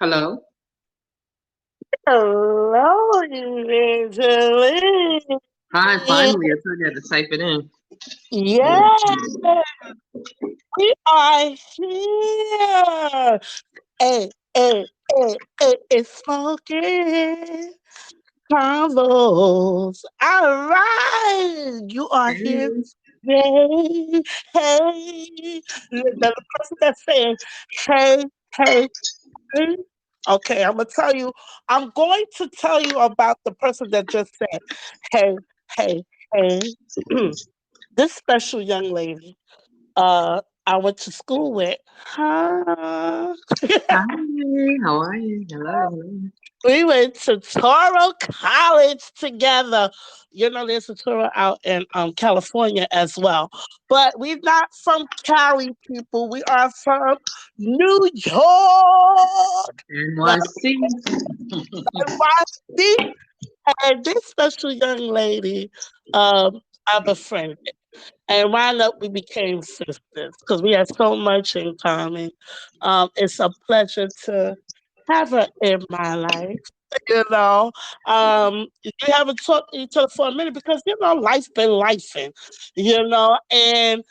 Hello. Hello, Evangeline. Hi, finally. I told you I had to type it in. Yeah, we are here. It's smoking convos. All right, you are here. Hey. Hey, hey. The person that's saying, hey, hey, hey. Okay, I'm gonna tell you. I'm going to tell you about the person that just said, "Hey, hey, hey." This special young lady, I went to school with. Huh? Hi. How are you? Hello. Hello. We went to Toro College together. You know, there's a Toro out in California as well. But we're not from Cali, people. We are from New York. NYC. NYC. And this special young lady, I befriended. And wound up, we became sisters because we had so much in common. It's a pleasure to have her in my life. You know, we haven't talked to each other for a minute because life's been lifing. And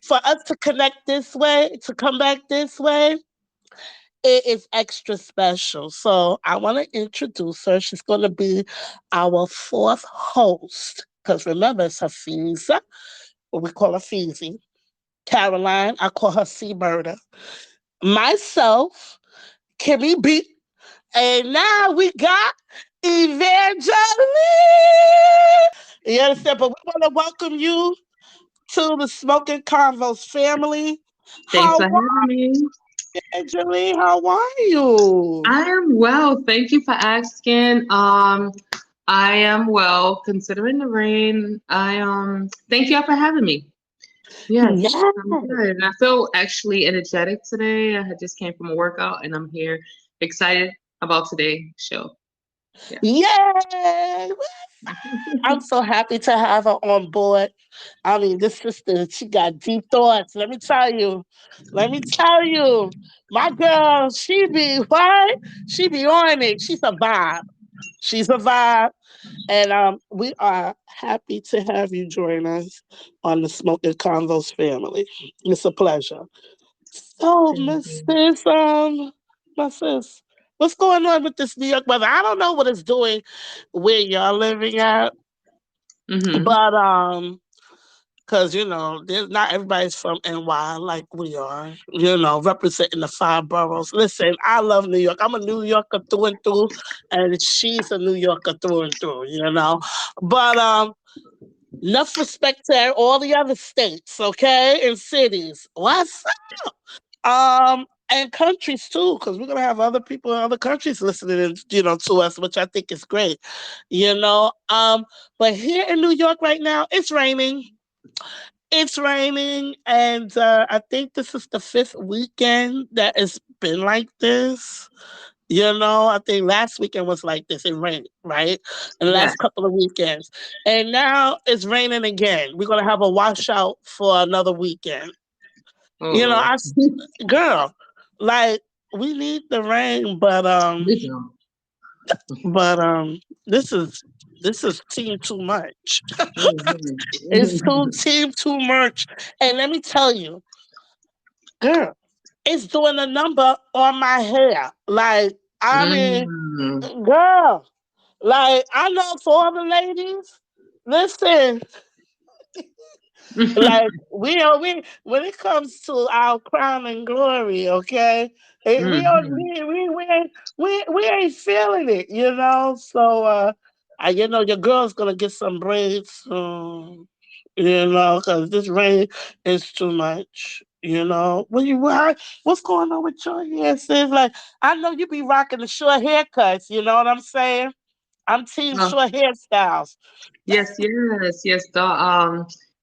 for us to connect this way, to come back this way, it is extra special. So I want to introduce her. She's going to be our fourth host. Because remember, it's Hafiza, what we call her Feezy. Caroline, I call her C Murder. Myself, Kimmy B. And now we got Evangeline. You understand? But we want to welcome you to the Smoking Convos family. Thanks How for are having me. you, Evangeline? How are you? I am well. Thank you for asking. I am well, considering the rain. Thank you all for having me. Yes, Yes. I'm good. And I feel actually energetic today. I had just came from a workout and I'm here excited about today's show. Yeah. Yay! I'm so happy to have her on board. I mean, this sister, she got deep thoughts. Let me tell you. Let me tell you. My girl, she be what? She be on it. She's a vibe. She's a vibe. And we are happy to have you join us on the Smoking Convos family. It's a pleasure. So, Thank Miss you. Sis, my sis, what's going on with this New York weather? I don't know what it's doing where y'all living at, Mm-hmm. but because there's not everybody's from NY like we are, representing the five boroughs. Listen, I love New York. I'm a New Yorker through and through, and she's a New Yorker through and through. But enough respect to all the other states, okay, and cities. What's and countries too, because we're gonna have other people in other countries listening, to us, which I think is great. You know, um, but here in New York right now, it's raining. It's raining, and I think this is the fifth weekend that it's been like this. I think last weekend was like this. It rained, right? And the Yes. last couple of weekends. And now it's raining again. We're going to have a washout for another weekend. Oh You know, Lord. I, s- girl, like, we need the rain, We do. but this is team too much. It's too Mm-hmm. team too much. And let me tell you, girl, it's doing a number on my hair. Like, I mean, Mm. girl, like, I know for all the ladies, listen, like, we when it comes to our crown and glory, okay, we don't Mm-hmm. we ain't feeling it. So your girl's gonna get some braids soon, because this rain is too much. What's going on with your hair, sis? Like, I know you be rocking the short haircuts. You know what I'm saying? I'm team Oh, short hairstyles. yes, yes, yes.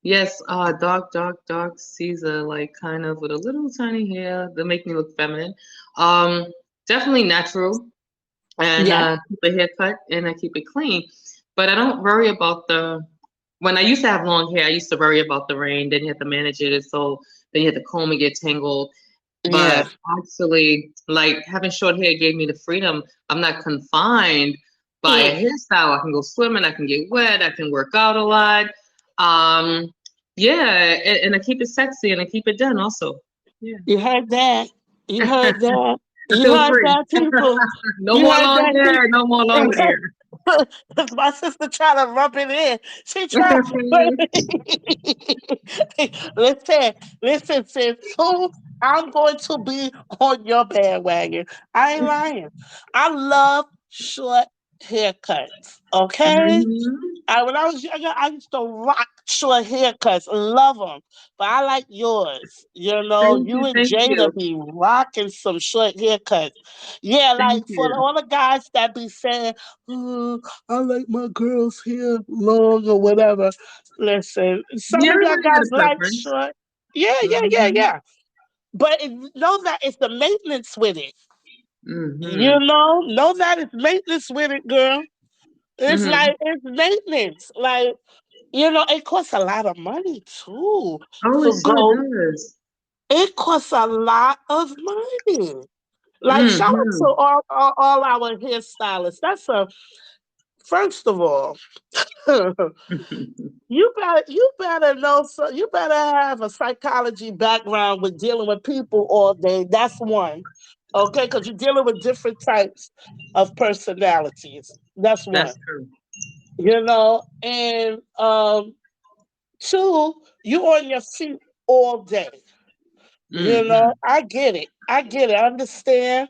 Yes. Dark Caesar, like kind of with a little tiny hair that make me look feminine. Um, Definitely natural, and Yeah. keep a haircut and I keep it clean. But I don't worry about the when I used to have long hair, I used to worry about the rain. Then you have to manage it, and so then you have to comb and get tangled. But Yeah. actually, like having short hair gave me the freedom. I'm not confined by a Mm. hairstyle. I can go swimming, I can get wet, I can work out a lot. Um, yeah, and I keep it sexy and I keep it done also. Yeah. You heard that? You heard that? I You feel heard free. that, people? No You more heard long that, hair, people? no more long hair. My sister trying to rub it in. She tried. listen, listen, sis. Who I'm going to be on your bandwagon. I ain't lying. I love short haircuts. Okay. Hmm. When I was younger, I used to rock short haircuts, love them. But I like yours. You know, Thank you you, and thank Jada you, be rocking some short haircuts. Yeah, thank like for you. all the guys that be saying, "Oh, I like my girls' hair long or whatever." Listen, some Yeah, of y'all everybody got guys a like preference. short. Yeah, yeah, yeah, Hmm. yeah. But know that it's the maintenance with it. You Hmm. know that it's maintenance with it, girl. It's Hmm. like it's maintenance. Like, it costs a lot of money too Oh, it to sure go. does. It costs a lot of money. Like, shout out to Hmm. all our hairstylists. First of all, you better know, so you better have a psychology background with dealing with people all day. That's one. Okay, because you're dealing with different types of personalities. That's one. That's true. And two, you on your feet all day. Hmm. I get it. I get it. I understand.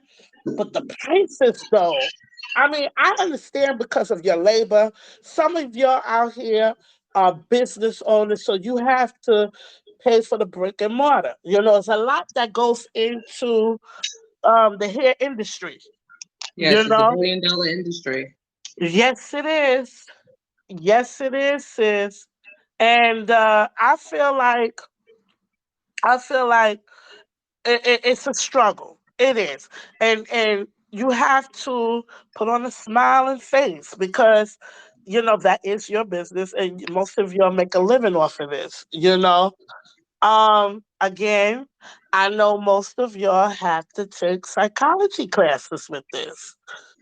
But the prices, though, I mean, I understand because of your labor. Some of y'all out here are business owners, so you have to pay for the brick and mortar. There's a lot that goes into the hair industry. You Yes, it's a know, billion-dollar industry. yes, it is. Yes, it is, sis. And I feel like it's a struggle. It is, and you have to put on a smiling face because that is your business, and most of y'all make a living off of this. Again, I know most of y'all have to take psychology classes with this.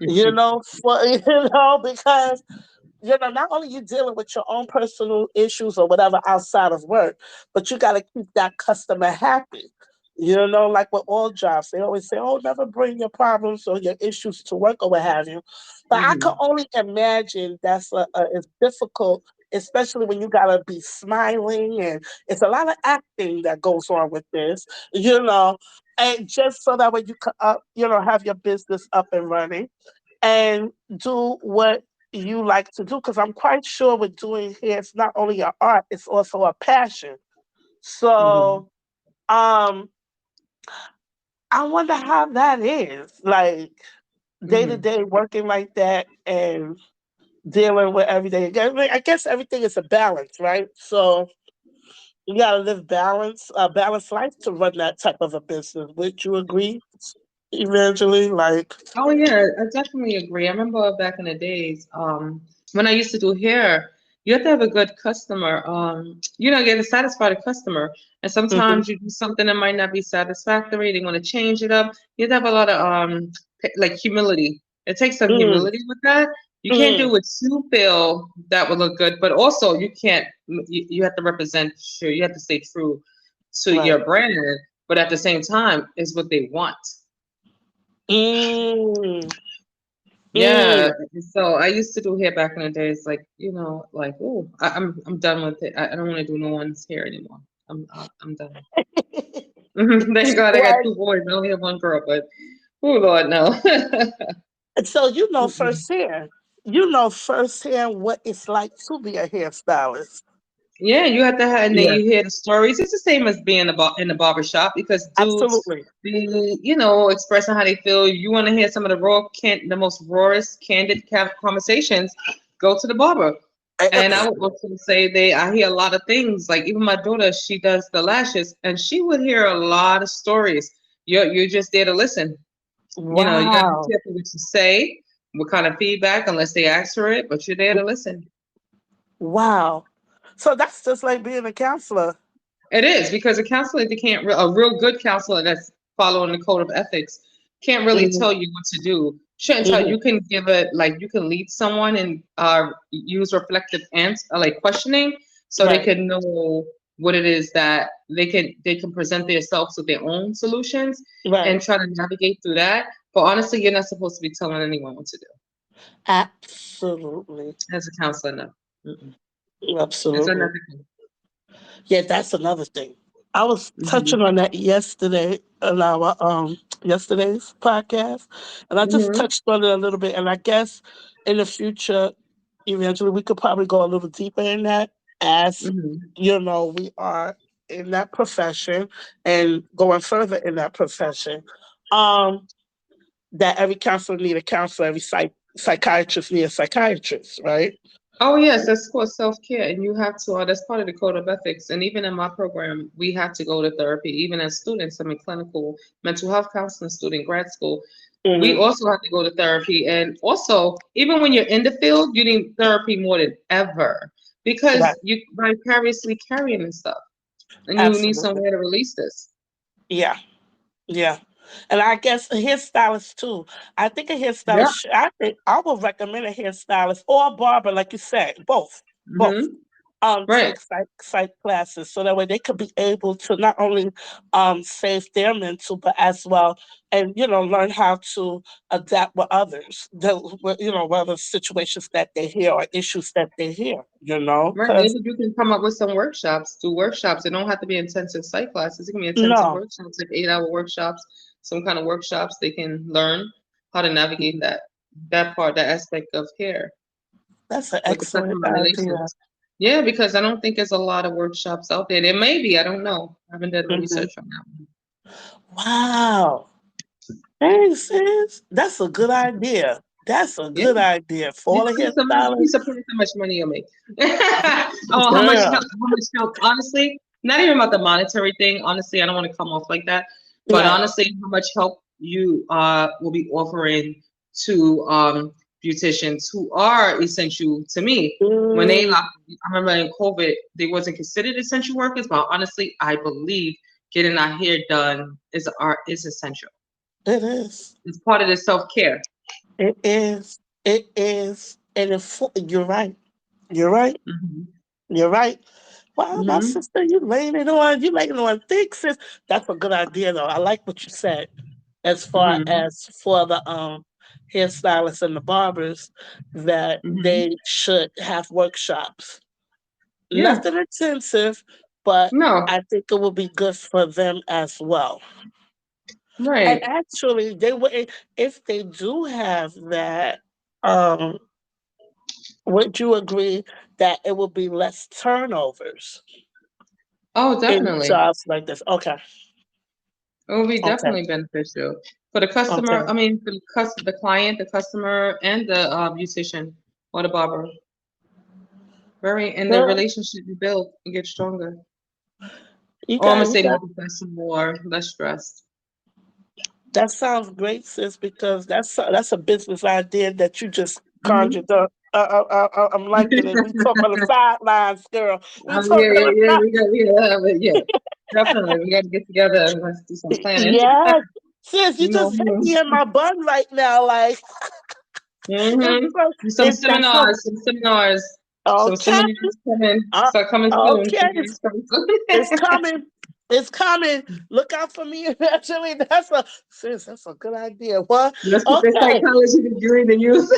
Because not only you dealing with your own personal issues or whatever outside of work, but you got to keep that customer happy. Like with all jobs, they always say, "Oh, never bring your problems or your issues to work or what have you." But I can Hmm. only imagine it's difficult, especially when you gotta be smiling and it's a lot of acting that goes on with this. And just so that way you can have your business up and running and do what you like to do because I'm quite sure with doing hair it's not only an art, it's also a passion. Hmm. So um I wonder how that is, like, day to Hmm. day working like that and dealing with everything. I guess everything is a balance, right? So you gotta live a balanced life to run that type of a business. Would you agree, Evangeline? Like, Oh yeah, I definitely agree. I remember back in the days, when I used to do hair, you have to have a good customer. You to satisfy the customer. And mhm, sometimes you do something that might not be satisfactory. They want to change it up. You have to have a lot of like humility. It takes some mm, humility with that. You can't do mm, what you feel that would look good, but also you can't. You have to represent. Sure, you have to stay true to right. your brand, but at the same time, it's what they want. Mm, Yeah, mm. so I used to do hair back in the days, like like oh, I'm done with it. I don't want to do no one's hair anymore. I'm done. Thank God I got Right. two boys. I only have one girl, but oh Lord, no. And so Mm-mm. firsthand what it's like to be a hairstylist. Yeah, you have to have, and then Yeah, you hear the stories. It's the same as being in the barber shop because dudes absolutely. be, expressing how they feel. You want to hear some of the most rawest, candid conversations. Go to the barber. And I would also say I hear a lot of things. Like even my daughter, she does the lashes, and she would hear a lot of stories. You're just there to listen. You gotta be Wow. careful what you say, what kind of feedback, unless they ask for it. But you're there to listen. Wow. So that's just like being a counselor. It is because a counselor, they can't, a real good counselor that's following the code of ethics can't really Mhm. tell you what to do. Shouldn't tell Mhm. you can give it like you can lead someone and use reflective answer like questioning so they Right. can know what it is that they can present themselves with their own solutions Right. and try to navigate through that. But honestly, you're not supposed to be telling anyone what to do Absolutely. as a counselor. No, mm-mm. It's Absolutely. unethical. Yeah, that's another thing. I was Hmm. touching on that yesterday in our yesterday's podcast, and I just Hmm. touched on it a little bit. And I guess in the future, eventually, we could probably go a little deeper in that as Hmm. we are in that profession and going further in that profession. Um, that every counselor need a counselor, every psychiatrist need a psychiatrist, right? Oh yes, that's called self-care, and you have to. That's part of the code of ethics. And even in my program, we have to go to therapy. Even as students, I'm a clinical mental health counseling student, grad school. We Mm-hmm. also have to go to therapy, and also even when you're in the field, you need therapy more than ever Right. because you vicariously carrying this stuff, and you need Absolutely. somewhere to release this. Yeah. Yeah. And I guess a hairstylist too. I think a Yeah. hairstylist, I think I would recommend a hairstylist or a barber, like you said, both. Both. Hmm. Right. Take psych classes so that way they could be able to not only save their mental, but as well, and learn how to adapt with others, whether situations that they hear or issues that they hear, Right. because Maybe you can come up with some workshops, do workshops. It don't have to be intensive psych classes. It can be intensive no, workshops, like 8 hour workshops, some kind of workshops they can learn how to navigate that part, that aspect of care that's an with the excellent customer idea. relations. Yeah, because I don't think there's a lot of workshops out there. There may be, I don't know. I haven't done no Hmm. research on that one. Wow. Thanks, sis. That's a good idea. That's a Yeah. good idea for You'd all the be hairstylists. surprised how much money you'll make. Oh, Girl. how much help? Honestly, not even about the monetary thing. Honestly, I don't want to come off like that. But Right. honestly, how much help you will be offering to beauticians who are essential to me. When they Mm, I remember in COVID, they wasn't considered essential workers, but honestly, I believe getting our hair done is essential. it is. It's part of the self care. It is. It is. And you're right. You're right. Hmm. You're right. Wow, my Hmm. sister, you laying on thick, sis. That's a good idea though. I like what you said as far Hmm. as for the hairstylists and the barbers that Hmm. they should have workshops. Yeah. Nothing intensive, but No. I think it will be good for them as well. And Right. actually, they would if they do have that. Um, would you agree that it will be less turnovers Oh, in definitely. jobs like this? Okay, It will be okay, definitely beneficial for the customer. okay. I mean, for the client, the customer, and the beautician or the barber. Very, and the Well, relationship you build, you get stronger. you Or I'm gonna got, you say more got. professional, more less stressed. That sounds great, sis. Because that's a business idea that you just Hmm. conjured up. I'm liking it. We talk on the sidelines, girl. We talk Yeah, on yeah, the yeah. side. Yeah. Definitely, we got to get together and let's do some planning. Yes, sis. You just hit Hmm. me in my bun right now. Like it's Hmm. so. Do some That's so seminars, some okay. seminars coming, Uh, start coming soon. okay, Seminars coming it's soon. coming. It's coming. Look out for me eventually. That's a good idea. What? Let's put the Okay. psychology degree to use.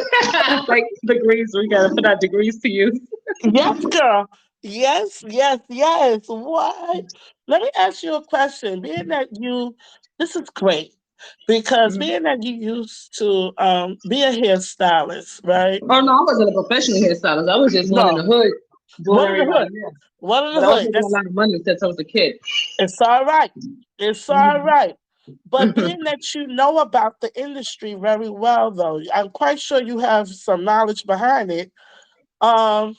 Like degrees, we gotta put our degrees to use. Yes, girl. Yes, yes, yes. What? Let me ask you a question. This is great because Mhm. being that you used to be a hairstylist, right? Oh no, I wasn't a professional hairstylist. I was just one in No, the hood doing one in the everybody hood. hair. One in the But I was hood. making a lot of money since I was a kid. It's all right. It's all Hmm. right. But being that you know about the industry very well, though, I'm quite sure you have some knowledge behind it. Um,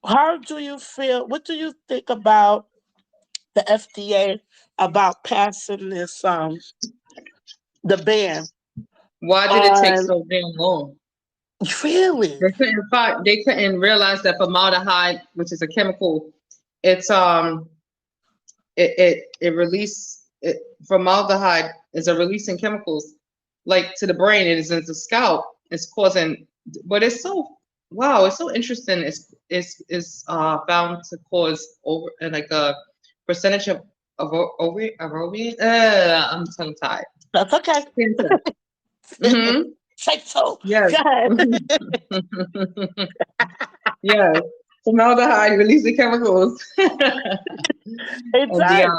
how do you feel? What do you think about the FDA about passing this the ban Why did it take on so damn long? really? They couldn't realize that formaldehyde, which is a chemical, it's it release formaldehyde is a releasing chemicals like to the brain. It is in the scalp. It's causing, but it's so wow. It's so interesting. It's found to cause over like a percentage of ovarian. I'm tongue tied. That's okay. Cancer. Mm-hmm. Say so. Yes. Go ahead. Yes. Formaldehyde releasing chemicals. It And the does.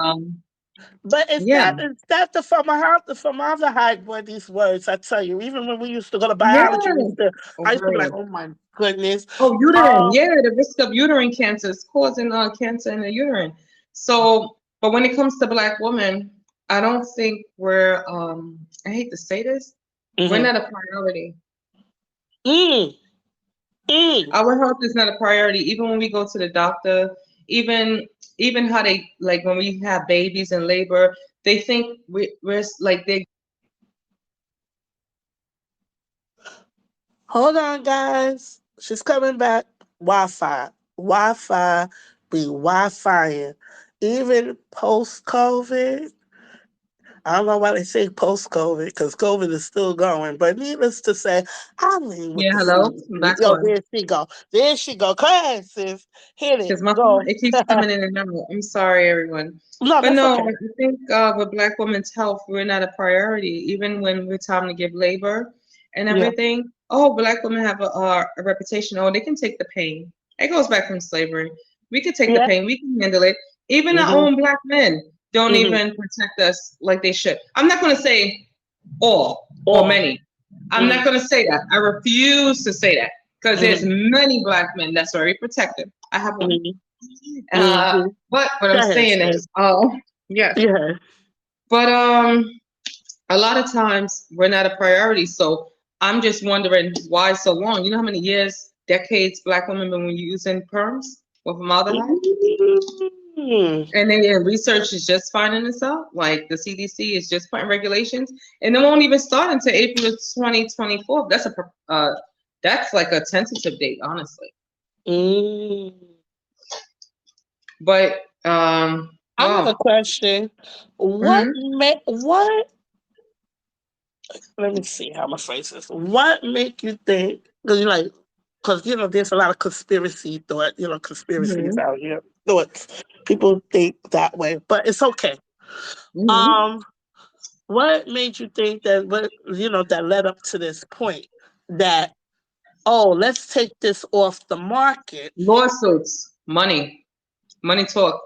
But yeah. it's that the formaldehyde were these words, I tell you. Even when we used to go to Yeah. biology, I used to be like, Ovarian. oh my goodness. Oh, uterine. Um, Yeah, the risk of uterine cancer is causing cancer in the uterine. So, but when it comes to black women, I don't think we're I hate to say this, we're mhm. not a priority. Mm, mm. Our health is not a priority. Even when we go to the doctor, even even how they like when we have babies in labor, they think like they Hold on, guys. She's coming back. Wi-Fi. Wi-Fi be Wi-Fiing. Even post-COVID, I don't know why they say post-COVID because COVID is still going. But needless to say, I mean with yeah, the hello, I'm CDC. back Oh, on. there she go. There she go. Go ahead, sis. Hit it. Because my phone Go. it keeps coming in and out. I'm sorry, everyone. No, But that's no, okay. I think with Black women's health, we're not a priority. Even when we're time to give labor and Yeah. everything. Oh, Black women have a reputation. Oh, they can take the pain. It goes back from slavery. We can take the Yeah. pain. We can handle it. Even our Mm-hmm. own Black men don't Mm-hmm. even protect us like they should. I'm not going to say all or All. many. I'm Mm-hmm. not going to say that. I refuse to say that because there's Mm-hmm. many Black men that's very protective. I have one. Mm-hmm. Mm-hmm. But what Go I'm ahead, saying sis. is, oh, yes. Yeah. But a lot of times we're not a priority. So I'm just wondering why so long. You know how many years, decades, black women been using perms with formaldehyde? Mm. And then research is just finding this out. Like the CDC is just putting regulations, and it won't even start until April 2024. That's like a tentative date, honestly. Mm. But I have a well, question. mhm, What let me see how my phrase this. What make you think because you like because there's a lot of conspiracy thought, conspiracies mhm, out here. Thoughts. People think that way. But it's okay. mhm. Um what made you think that led up to this point that let's take this off the market. Lawsuits, money talk,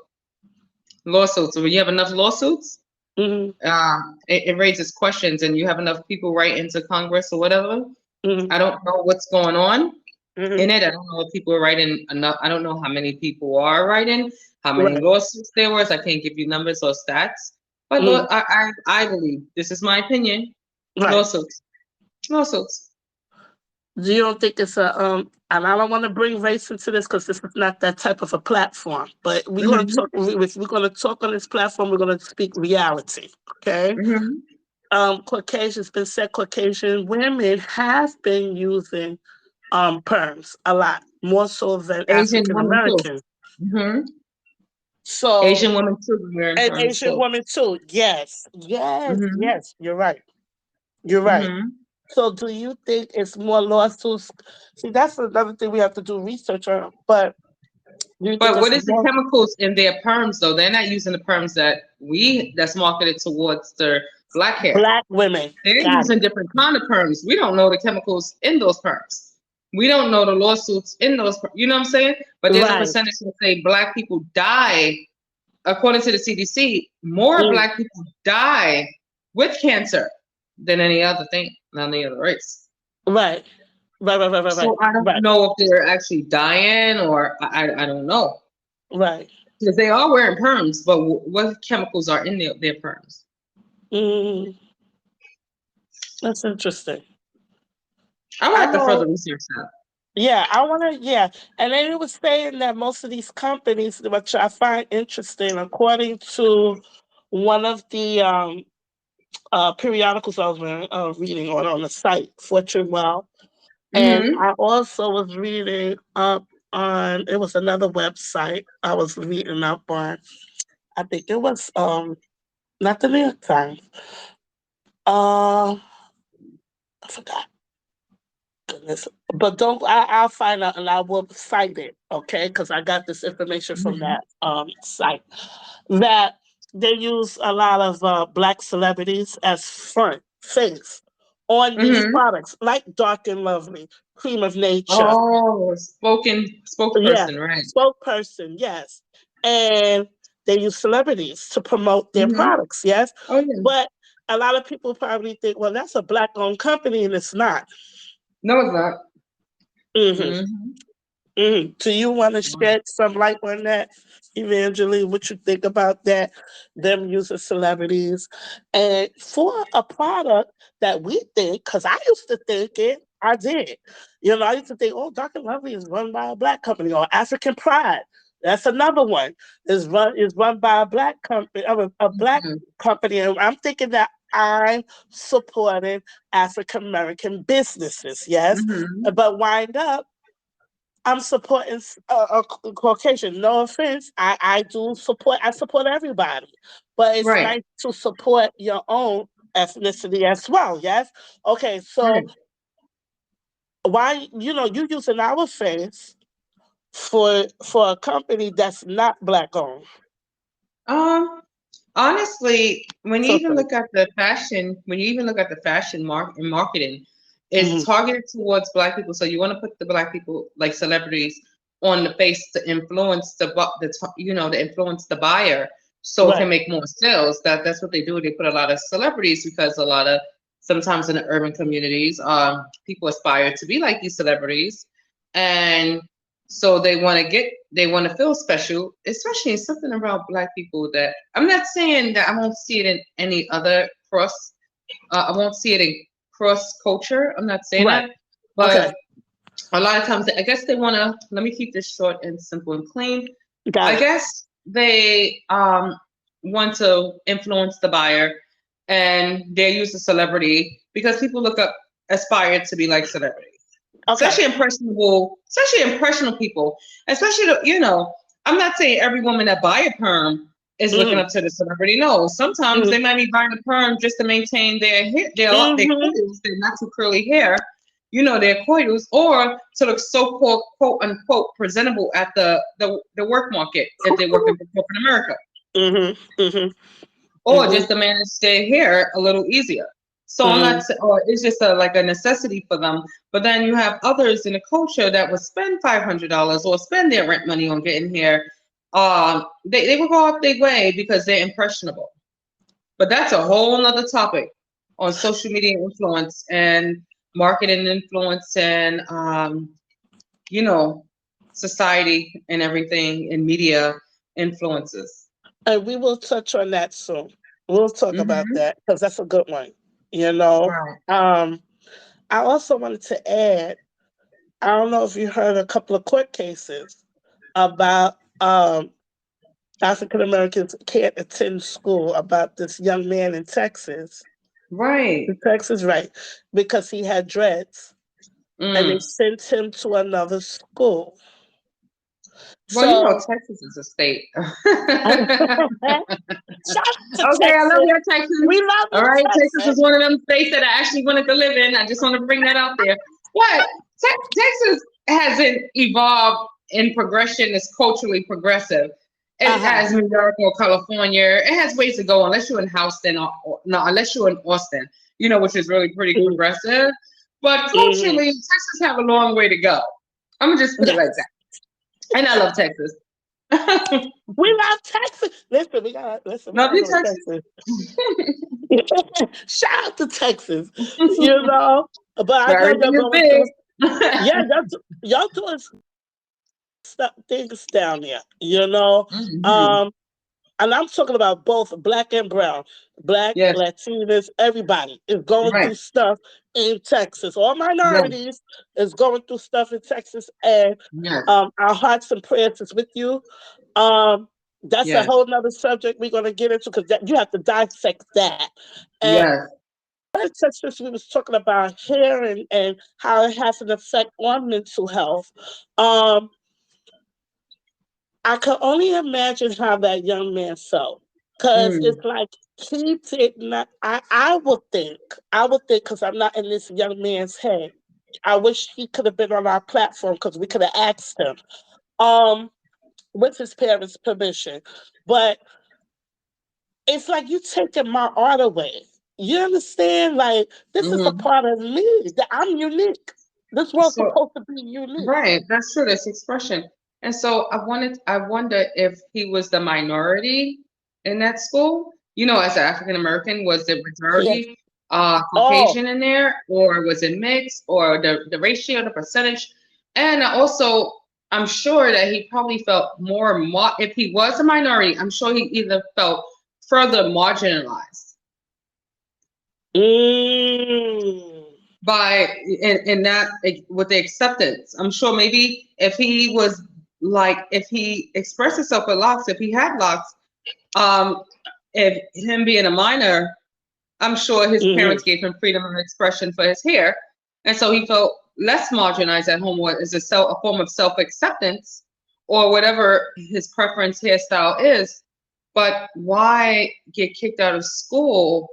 lawsuits. So when you have enough lawsuits, Hmm. it raises questions, and you have enough people write into Congress or whatever. Hmm. I don't know what's going on Hmm. in it. I don't know if people are writing enough. I don't know how many people are writing, how many Right. lawsuits there was. I can't give you numbers or stats. But Hmm. I believe this is my opinion. Right. Lawsuits, lawsuits. You don't think it's and I don't want to bring race into this because this is not that type of a platform. But we're going to Hmm. talk. We're going to talk on this platform. We're going to speak reality. Okay. Hmm. Caucasians been said. Caucasian women have been using perms a lot more so than Asian African women too. Americans. Hmm. So Asian women too wearing and perms Asian too. women too. Yes. Yes. Hmm. Yes. You're right. You're right. Hmm. So do you think it's more lawsuits? See, that's another thing we have to do research on. But do you think But it's what is the more chemicals in their perms though? They're not using the perms that's marketed towards the black hair. black women? They're Got it. using different kind of perms. We don't know the chemicals in those perms. We don't know the lawsuits in those. You know what I'm saying? But there's a Right. percentage that say black people die. According to the CDC, more Mm, black people die with cancer than any other thing, than any other race. right. Right. Right. Right. Right. So Right. I don't Right. know if they're actually dying or I don't know Right. because they are wearing perms, but what chemicals are in their perms? Mm, that's interesting. I would I have to further know. research that. Yeah, I want to. Yeah, and then it was saying that most of these companies, which I find interesting, according to one of the periodicals I was reading on the site, Fortune Well. And Hmm. I also was reading up on it was another website I was reading up on. I think it was Not the New York Times. I forgot. Goodness. But don't I'll find out and I will cite it, okay? Because I got this information from Mhm. that site. That they use a lot of black celebrities as front face on these Mhm. products, like Dark and Lovely, Cream of Nature. Oh, Yeah, spokesperson, right? spokesperson, yes. And they use celebrities to promote their Mhm. products, yes. Oh yeah. But a lot of people probably think, well, that's a black owned company, and it's not. No, it's not. Hmm. Mhm. Do you want to shed some light on that, Evangeline? What you think about that? Them using celebrities and for a product that we think, because I used to think it, I did. You know, I used to think, oh, Dr. Lovely is run by a black company or African Pride. That's another one. Is run by a black company, a black Mhm. company, and I'm thinking that I'm supporting African American businesses, yes, Mhm. but wind up I'm supporting a Caucasian. No offense, I do support. I support everybody, but it's Right. nice to support your own ethnicity as well. Yes. Okay. So Right. why you using our face for a company that's not black owned? Um, Honestly, when you So even look at the fashion, when you even look at the fashion marketing, it's mm-hmm. targeted towards black people. So you want to put the black people, like celebrities, on the face to influence to influence the buyer, so it can Right. make more sales. That's what they do. They put a lot of celebrities because a lot of sometimes in the urban communities, people aspire to be like these celebrities, and so they want to feel special, especially in something about black people that I'm not saying that I won't see it in any other I won't see it in cross culture. I'm not saying Right. that, but Okay. a lot of times I guess they want to, let me keep this short and simple and clean. Got I it. guess they want to influence the buyer and they use a celebrity because people look up, aspire to be like celebrities, Okay. especially impressionable people, especially I'm not saying every woman that buy a perm is looking Mm-hmm. up to the celebrity. No, sometimes they might be buying a perm just to maintain their hair, their Mm-hmm. coils, their not too curly hair, their coils, or to look so called quote unquote presentable at the work market if they're working for corporate America, Mm-hmm. Mm-hmm. or Mm-hmm. just to manage their hair a little easier. So I'm Mm-hmm. not, or it's just like a necessity for them. But then you have others in the culture that would spend $500 or spend their rent money on getting hair. They will go off their way because they're impressionable. But that's a whole nother topic on social media influence and marketing influence and you know society and everything and media influences. And we will touch on that soon. We'll talk about Hmm. that because that's a good one. You know, Right. um, I also wanted to add. I don't know if you heard a couple of court cases about African Americans can't attend school about this young man in Texas. Right. In Texas, right? Because he had dreads, and they Mm. sent him to another school. Well, So, Texas is a state. shout out to Okay, I love Texas. your Texas. We love All you, right, Texas Texas. is one of them states that I actually wanted to live in. I just want to bring that out there. But Texas hasn't evolved in progression. It's culturally progressive. Uh It, huh. as New York or California, it has ways to go unless you're in Houston or no, unless you're in Austin, which is really pretty progressive. But Mm-hmm. culturally, Texas have a long way to go. I'm gonna just put it like Yes. that. And I love Texas. We love Texas. Listen, we Love gotta you, go to Texas. Texas. Shout out to Texas. You know, but I Where know everything y'all is going big. through. Yeah, y'all doing stuff things down there. You know, Hmm. um, and I'm talking about both black and brown, black, Yes, Latinas, everybody is going right. through stuff in Texas. All Yes, minorities is going through stuff in Texas, and yes, our hearts and prayers is with you. Um, that's a yes, whole nother subject we're gonna get into because you have to dissect that. And yes. in Texas, we was talking about hair and how it has an effect on mental health. Um, I can only imagine how that young man felt. Cause Mm, it's like he did not. I would think, because I'm not in this young man's head. I wish he could have been on our platform because we could have asked him, um, with his parents' permission. But it's like you taking my art away. You understand? Like this is a hmm. part of me that I'm unique. This world's So, supposed to be unique. right, that's true. That's expression. And so I wonder if he was the minority in that school. As an African American, was the Yes. majority Oh. Caucasian in there, or was it mixed, or the ratio, the percentage? And also, I'm sure that he probably felt more, if he was a minority, I'm sure he either felt further marginalized Mm. by in that with the acceptance. I'm sure maybe if he was like if he expressed himself with locks, if he had locks, um, if him being a minor, I'm sure his Hmm. parents gave him freedom of expression for his hair, and so he felt less marginalized at home. What is a form of self acceptance, or whatever his preference hairstyle is. But why get kicked out of school?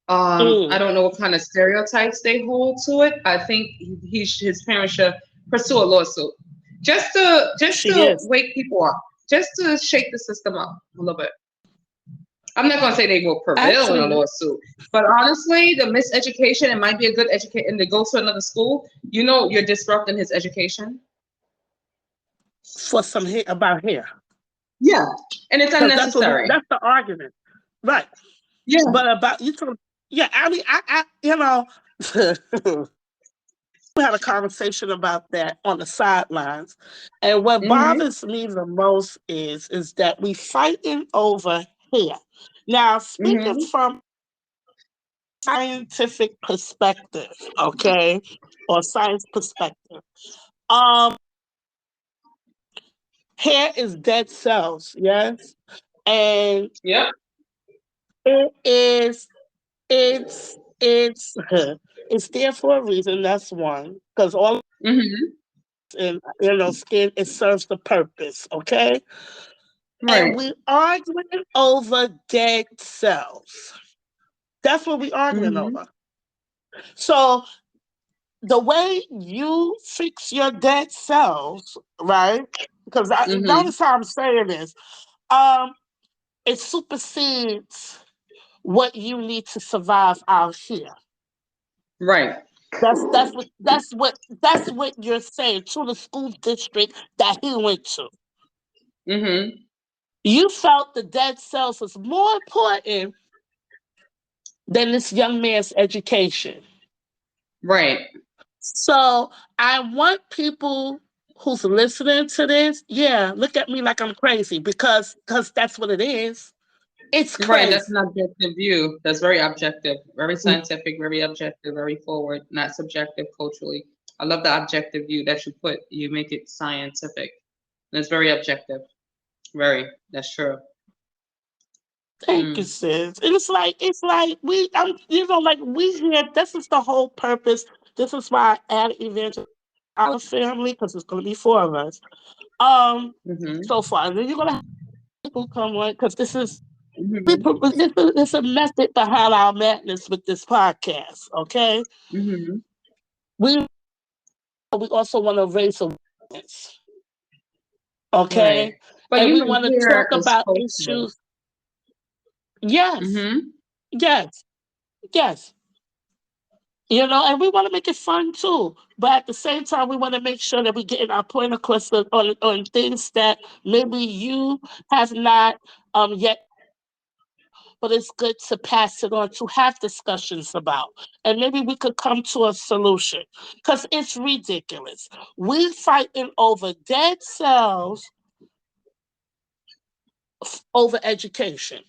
I Mm. don't know what kind of stereotypes they hold to it. I think his parents should pursue a lawsuit just She to is. wake people up, just to shake the system up a little bit. I'm not gonna say they will prevail in a Actually, lawsuit, but honestly, the miseducation, it might be a good educate and to go to another school. You're disrupting his education. for some hair about hair, Yeah, and it's because unnecessary. that's the argument, right? Yeah. But about you told, yeah. I mean, we had a conversation about that on the sidelines, and what Mhm. bothers me the most is that we fighting over hair. Now, speaking Mhm. from scientific perspective, okay, or science perspective, um, hair is dead cells, yes, and Yep. it is it's it's there for a reason. That's one, because all Mhm. in skin, it serves the purpose. Okay, and Right. we arguing over dead cells. That's what we arguing Mhm. over. So the way you fix your dead cells, right? Because Mhm. notice how I'm saying this. Um, it supersedes what you need to survive out here. Right. That's what you're saying to the school district that he went to. Mhm. You felt the dead cells was more important than this young man's education. Right. So I want people who's listening to this, yeah, look at me like I'm crazy because that's what it is. It's Right, that's crazy. an objective view. That's very objective, very scientific, very objective, very forward, not subjective culturally. I love the objective view that you put. You make it scientific. That's very objective. Very. That's true. Thank you, Mm. sis. And it's like like we here. This is the whole purpose. This is why I added Evangeline our family, because it's gonna be four of us. Um, Mhm. so far, and then you're gonna have people come on because Mhm. this is a method behind our madness with this podcast. Okay, Mhm. we we also want to raise awareness. Right. Okay, But and we want to talk hair is about cultural. issues. Yes, Mhm. yes, yes. And we want to make it fun too. But at the same time, we want to make sure that we're getting our point across on things that maybe you have not yet, but it's good to pass it on to have discussions about. And maybe we could come to a solution. Because it's ridiculous. We fighting over dead cells over education.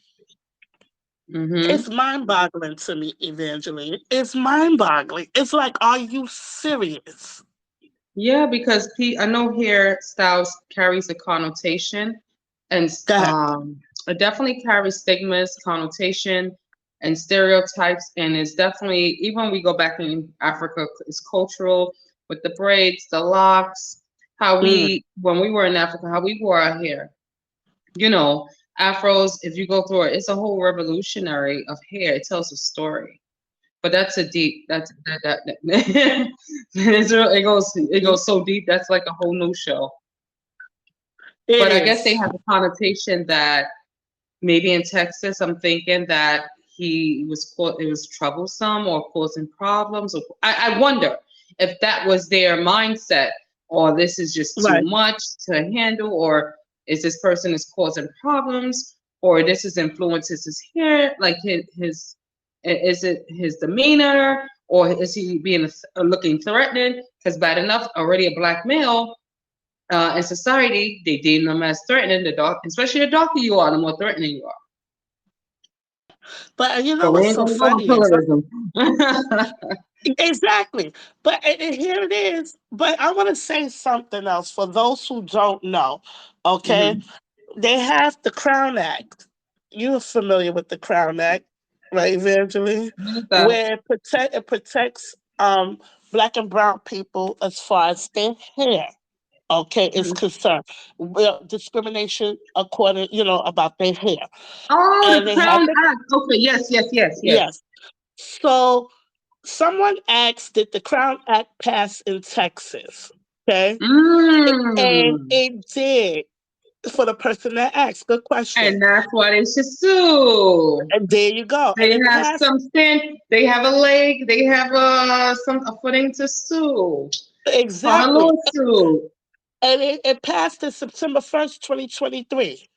It's Mhm. mind boggling to me, Evangeline. It's mind boggling. It's like, are you serious? Yeah, because I know hairstyles carries a connotation, and God. it definitely carries stigmas, connotation, and stereotypes, and it's definitely even when we go back in Africa, it's cultural with the braids, the locks, how Mm, we when we were in Africa, how we wore our hair, you know, Afros, if you go through it, it's a whole revolutionary of hair. It tells a story. But that's a deep. That's that. It Mm, goes so deep. That's like a whole new show. it But I guess they is. have a connotation that maybe in Texas, I'm thinking that it was troublesome or causing problems. Or I wonder if that was their mindset, or this is just too Right. much to handle, or is this person is causing problems, or this is influences his hair, like his is it his demeanor, or is he being looking threatening? Because bad enough, already a black male in society, they deem them as threatening. The dark, especially the darker you are, the more threatening you are. But you So know we what's ain't so gonna go funny with is colorism. exactly. But and here it is. But I want to say something else for those who don't know. Okay, Hmm. they have the Crown Act. You're familiar with the Crown Act, right, Evangeline? What is that? Where it protects black and brown people as far as their hair, okay, is Mhm. concerned. Well, discrimination according, about their hair. Oh, And the they have Crown the Act. Okay, yes, yes, yes, yes. yes. So someone asked, did the Crown Act pass in Texas? Okay. And Mm. it did for the person that asked. Good question. And that's why they should sue. And there you go. And They it have passed something. They have a leg. They have a footing to sue. File a exactly. lawsuit. And it passed in September 1st, 2023.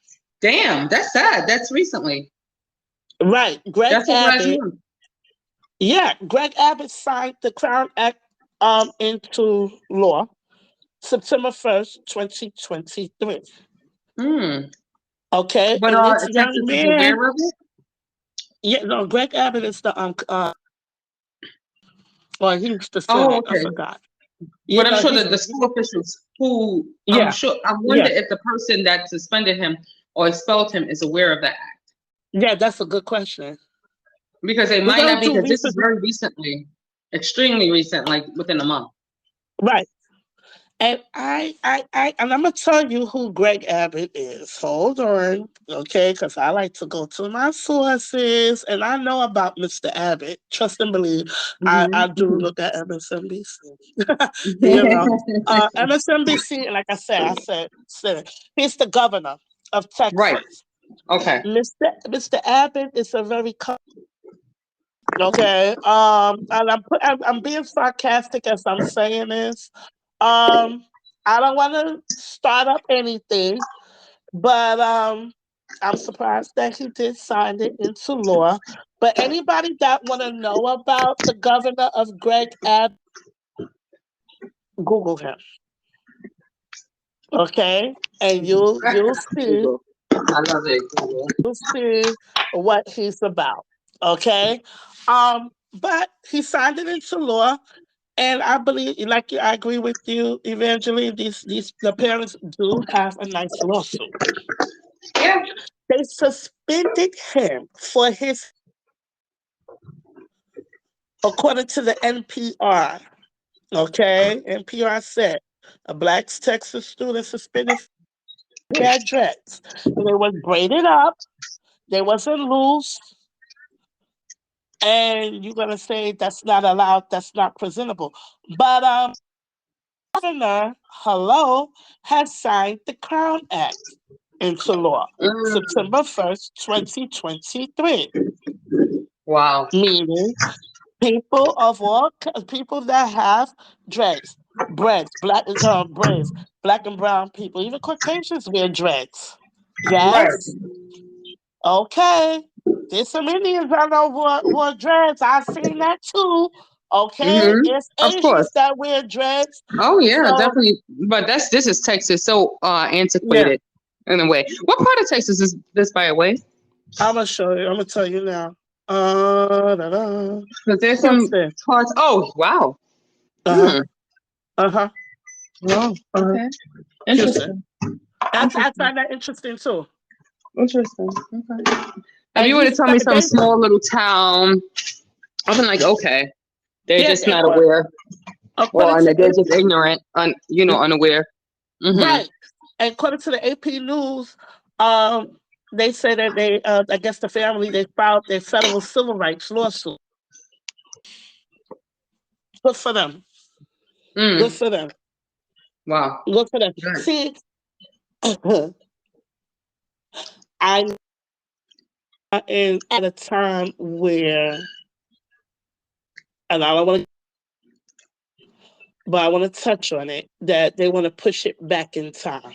Damn, that's sad. That's recently. Right. Greg That's like last Abbott. month. Yeah, Greg Abbott signed the Crown Act into law September 1st, 2023. Hmm. Okay. But And this Texas young is man, aware of it. yeah, no, Greg Abbott is the or he's the Oh, Senate. I okay. forgot. But You I'm know, sure that the school officials who I'm yeah, sure I wonder yeah, if the person that suspended him or expelled him is aware of that act. yeah. That's a good question. Because they We're might gonna not be, do because this is research, very recently, extremely recent, like within a month. right? And and I'm gonna tell you who Greg Abbott is. Hold on, okay? Because I like to go to my sources, and I know about Mr. Abbott. Trust and believe, I Hmm. do look at MSNBC. you know, MSNBC. Like I said, he's the governor of Right. Texas. Okay. Mr. Abbott is a very okay. And I'm being sarcastic as I'm saying this. Um, I don't want to start up anything, but I'm surprised that he did sign it into law. But anybody that want to know about the governor of Greg Abbott, Google him, okay, and you'll see Google. I love it. Google. you'll see what he's about, okay. But he signed it into law. And I believe, like I agree with you, Evangeline. These the parents do have a nice lawsuit. Yeah. They suspended him for his, according to the NPR. Okay, NPR said a black Texas student suspended for their dreads. They was braided up. They wasn't loose. And you're gonna say that's not allowed. That's not presentable. But governor, hello, has signed the Crown Act into law Mm. September 1st, 2023, Wow. meaning people that have dreads, black and brown people, even Caucasians wear dreads. Right. Yes, okay. There's some Indians I know wore dreads. I've seen that too. Okay, Hmm. it's Of course. Asians that wear dreads. Oh yeah, So definitely. But this is Texas, so yeah, antiquated in a way. What part of Texas is this, by the way? I'm gonna show you. I'm gonna tell you now. Da-da. Because there's some Houston. parts. Oh wow. Uh huh. Hmm. Uh huh. Wow. Uh-huh. Okay. Houston. Interesting. I Interesting. find that interesting too. Interesting. Okay. If And you were to tell me some they small little town, I've been like, okay, they're yeah, just not aware, according or to they're just ignorant, unaware. Hmm. right, and according to the AP News, um, They said that I guess the family, they filed their federal civil rights lawsuit. Good for them. Good Mm. for them. Wow. Good for them. Good. See, I'm in at a time where, and I don't want to, but I want to touch on it, that they want to push it back in time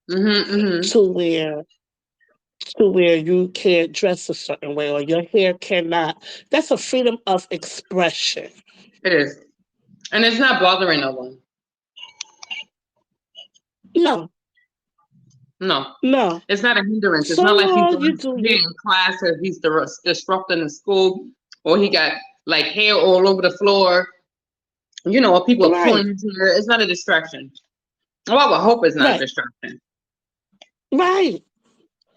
Mm-hmm. to where you can't dress a certain way or your hair cannot. That's a freedom of expression. It is. And it's not bothering no one. No, No. no. It's not a hindrance. It's So not like he's long doing you do here you. in class or he's disrupting the school or he got like hair all over the floor. You know, or people are Right, pulling his hair. It's not a distraction. Well, I would hope it's not a right, distraction. right.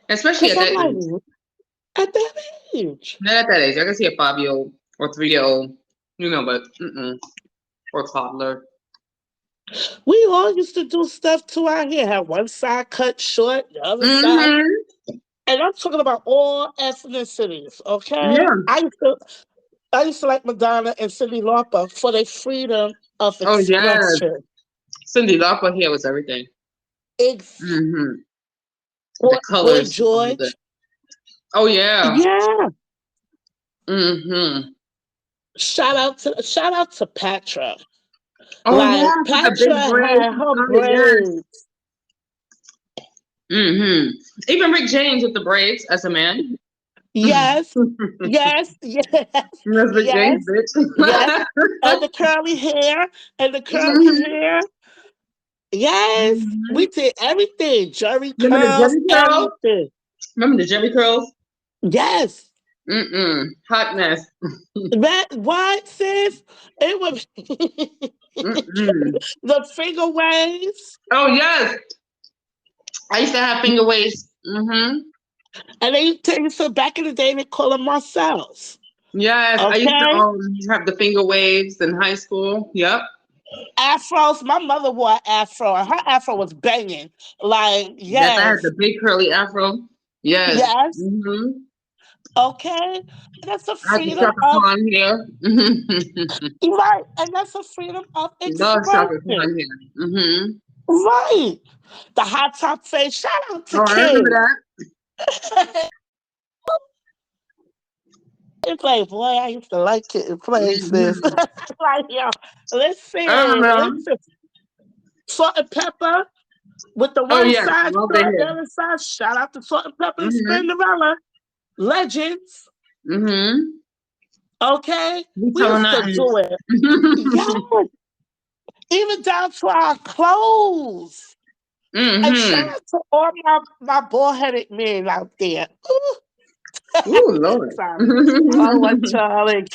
Especially Because at I'm that like, age. at that age. Not at that age. I can see a 5-year-old or 3-year-old, you know, but or toddler. We all used to do stuff to our hair. Have one side cut short, the other side. Mm-hmm. And I'm talking about all ethnicities, okay? Yeah. I used to like Madonna and Cyndi Lauper for their freedom of Oh yes. expression. Cindy Lauper hair was everything. Ex- Mm-hmm. The Boy colors, all of it. George. Oh yeah. Yeah. Mm-hmm. Shout out to Patra. Oh Like yeah, with the big Patra braids had and her stuff. Yes. braids. Mm-hmm. Even Rick James with the braids as a man. Yes, yes, yes, That's Rick yes, James, yes. bitch. And the curly hair, and the curly Mhm. hair. Yes, we Mhm. did everything. Jerry Remember the curls, Jimmy curls? everything. Remember the Jimmy curls? Yes. Hot mess. That what sis? It was Mm-mm. the finger waves. Oh yes, I used to have finger waves. And they tell you so back in the day they call them Marcel's. Yes, I used to Okay? have the finger waves in high school. Yep. Afros. My mother wore an afro and her afro was banging. Like, Yes, I had yes, the big curly afro. Yes. yes, okay. That's a I had the freedom Shaka of Khan hair. right. And that's a freedom of Love Shaka expression. Khan hair. Right. The hot top face. Shout out to Oh, I remember King. that. It's like, boy, I used to like it in places. hmm Like, yo, I remember. listen. Salt and pepper with the Oh one yes, side love the short, the hair. other side. Shout out to Salt and Pepper and hmm Spinderella. Legends. hmm Okay? We We telling used to that. do it. Yes. Even down to our clothes. And shout hmm out to all my bald-headed men out there. Ooh. Ooh, Lord. Sorry. Oh, what Charlie.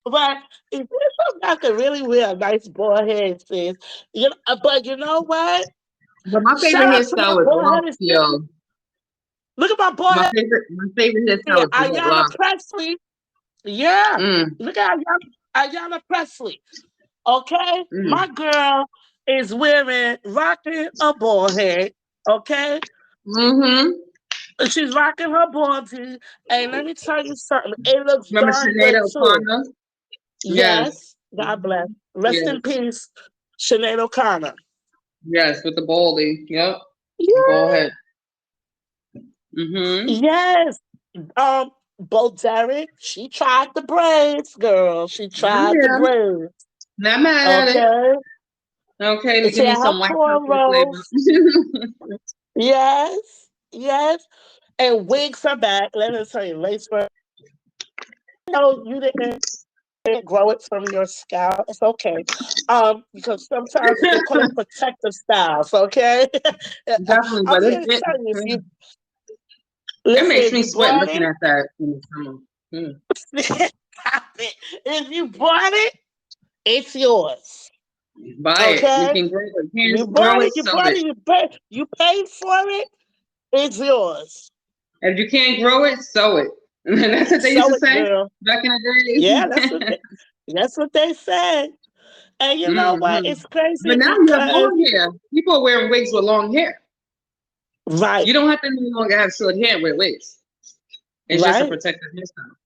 But if you're somebody can really wear a nice bald head, sis, but you know what? But my Shout favorite out to my hairstyle is bald locks, headed sis. yo. Look at my bald headed My favorite hairstyle sis, is the Ayanna locks. Presley. Yeah. Mm, Look at Ayanna Presley. Okay? mm. My girl is rocking a bald head. Okay? Mm-hmm. She's rocking her baldie. And let me tell you something. It looks Remember darn good Sinead too. O'Connor? Yes. Yes. God bless. Rest Yes. in peace, Sinead O'Connor. Yes, with the baldy. Yep. Bald Yeah. head. Mm-hmm. Yes. Bo Derek, she tried the braids, girl. She Oh, tried the yeah. braids. Not mad at it. Okay. Okay, to She give me had her some white chocolate cornrows. flavor. Yes. Yes. And wigs are back. Let me tell you, lace front. No, you didn't grow it from your scalp. It's okay. Because sometimes they call it protective styles, okay? Definitely, I'm but here to tell you, if you it listen, makes if me you sweat bought looking it, at that in the summer. Mm. stop it. If you bought it, it's yours. Buy it. You Okay? can grow it. You You can grow bought it, it, sell it. you paid for it, it's yours. If you can't grow it, sow it. And that's what they used Sew to it, say girl. back in Yeah, the days. that's what they said. And you know what? hmm It's crazy But now you have because long hair. People are wearing wigs with long hair. Right. You don't have to no longer have short hair with wigs. It's just a Right. protective hairstyle.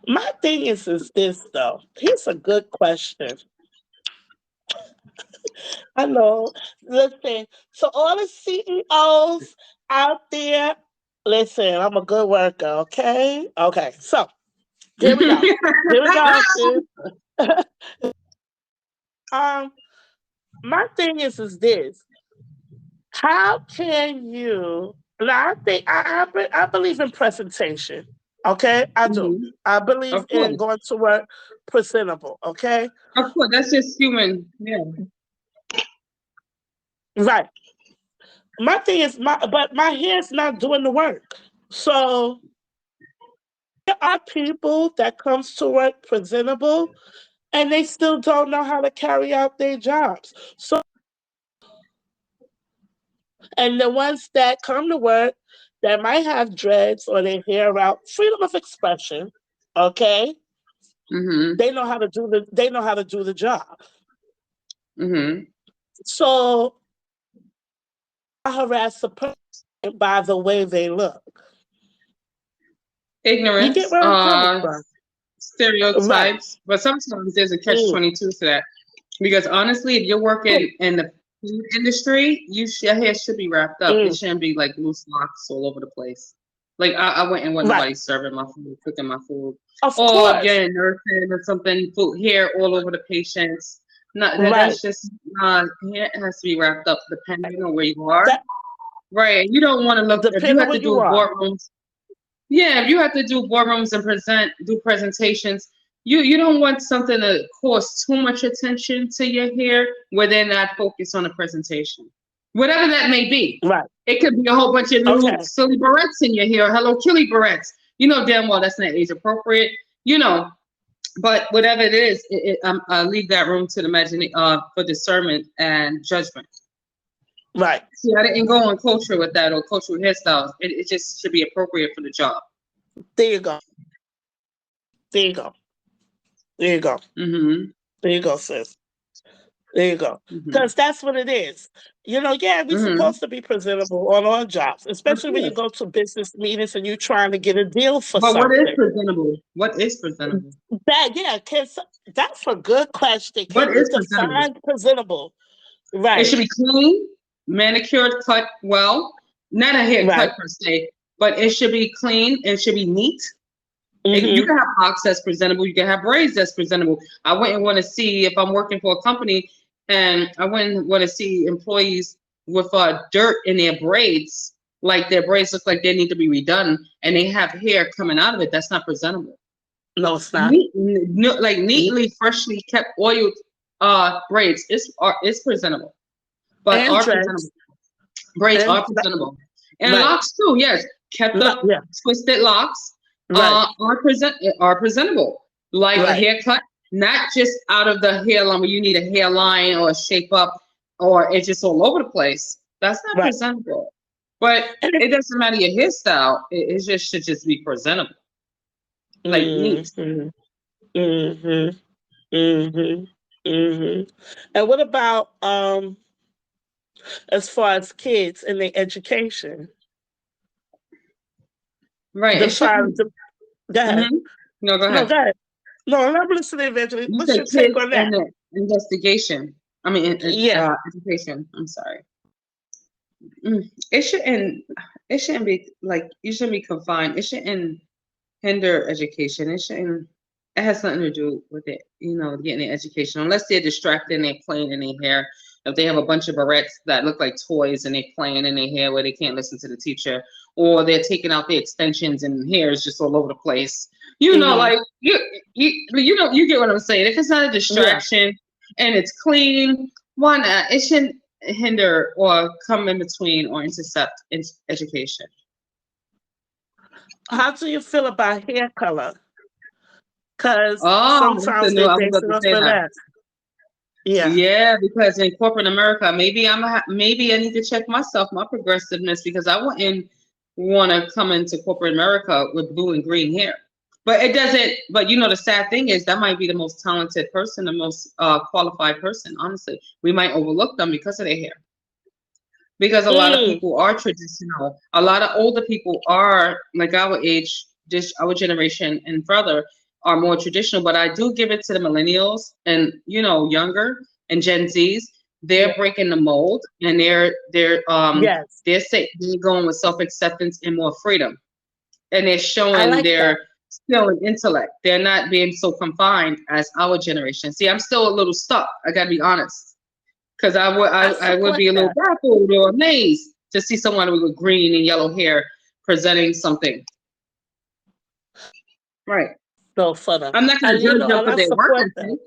My thing is this though. Here's a good question. I know. Listen, so all the CEOs out there, listen, I'm a good worker, okay? Okay, so here we go. Here we go, sis. um, my thing is this. How can you now I think I believe in presentation. Okay, I do. Mhm. I believe Of in course. going to work presentable. Okay, Of course. That's just human. Yeah. right. My thing is my hair's not doing the work. So there are people that comes to work presentable and they still don't know how to carry out their jobs. So and the ones that come to work that might have dreads or their hair out, freedom of expression, okay? Mhm. They know how to do the job. Mhm. So I harass a person by the way they look. You get Ignorance, where I'm coming from. Right. stereotypes, but sometimes there's a catch Mm, 22 to that. Because honestly, if you're mm, working in the food industry, your hair should be wrapped up. It mm. shouldn't be like loose locks all over the place. Like I wouldn't want Right. nobody serving my food, cooking my food, Of or if course. you're a nursing or something, food hair all over the patients. Not that Right. that's just hair has to be wrapped up depending on where you are. That Right. You don't want to look if you depends on have where to you do are. boardrooms. Yeah, if you have to do boardrooms and do presentations, you don't want something to cause too much attention to your hair where they're not focused on the presentation. Whatever that may be. Right. It could be a whole bunch of little Okay. silly barrettes in your hair, Hello Kitty barrettes. You know damn well that's not age appropriate. You know, but whatever it is, I leave that room to the for discernment and judgment. Right. See, I didn't go on culture with that or cultural hairstyles. It just should be appropriate for the job. There you go. There you go. There you go. Mm-hmm. There you go, sis. There you go. Mm-hmm. Because that's what it is. Yeah, we're Mm-hmm. supposed to be presentable on our jobs, Of especially when you course. go to business meetings and you're trying to get a deal for But what is something. presentable? What is presentable? Yeah, that's a good question. What Can you is presentable? define presentable? It Right, should be clean, manicured, cut well. Not a right. haircut per se, but it should be clean. It should be neat. You Mm-hmm. can have locks that's presentable. You can have braids that's presentable. I wouldn't want to see if I'm working for a company, and I wouldn't want to see employees with dirt in their braids, like their braids look like they need to be redone, and they have hair coming out of it. That's not presentable. No, it's not. Like Mm. neatly, freshly kept oiled braids is presentable, but And are presentable. dreads. Braids And are presentable, and right. locks too. Yes, kept up, Yeah, twisted locks right, are presentable. Like a right, haircut, not just out of the hairline where you need a hairline or a shape up, or it's just all over the place. That's not right. presentable. But And it doesn't matter your hairstyle. It just should just be presentable, like neat. mm-hmm, mm-hmm, mm-hmm, mm-hmm. And what about as far as kids and their education? Right. It should Define be. the Go ahead. Mm-hmm. No, go No, ahead. go ahead. No, I'm listening, Evangeline. You What's said your take kids on that? and the investigation. I mean, Yeah. education. I'm sorry. It shouldn't. It shouldn't be like you shouldn't be confined. It shouldn't hinder education. It shouldn't. It has nothing to do with it. Getting an education unless they're distracted and they're playing in their hair. If they have a bunch of barrettes that look like toys and they're playing in their hair where they can't listen to the teacher, or they're taking out the extensions and hair is just all over the place. Hmm. Like you get what I'm saying. If it's not a Yeah. distraction and it's clean, why not? It shouldn't hinder or come in between or intercept in education. How do you feel about hair color? Because Oh, that's the sometimes new. they I was base about it to off say of that. that. Yeah. Yeah, because in corporate America, maybe I need to check myself, my progressiveness, because I wouldn't want to come into corporate America with blue and green hair. But it doesn't. But the sad thing is that might be the most talented person, the most qualified person. Honestly, we might overlook them because of their hair. because a lot of Mm, people are traditional. A lot of older people are like our age, this our generation and further are more traditional. But I do give it to the millennials and younger and Gen Zs. yeah. They're breaking the mold and Yes, they're going with self acceptance and more freedom, and they're I showing like that. their skill and intellect. They're not being so confined as our generation. See, I'm still a little stuck. I gotta be honest, because I I would support be a little that. baffled or amazed to see someone with green and yellow hair presenting something. Right. So for them, I'm not going to and judge them and for I their work support that. ethic.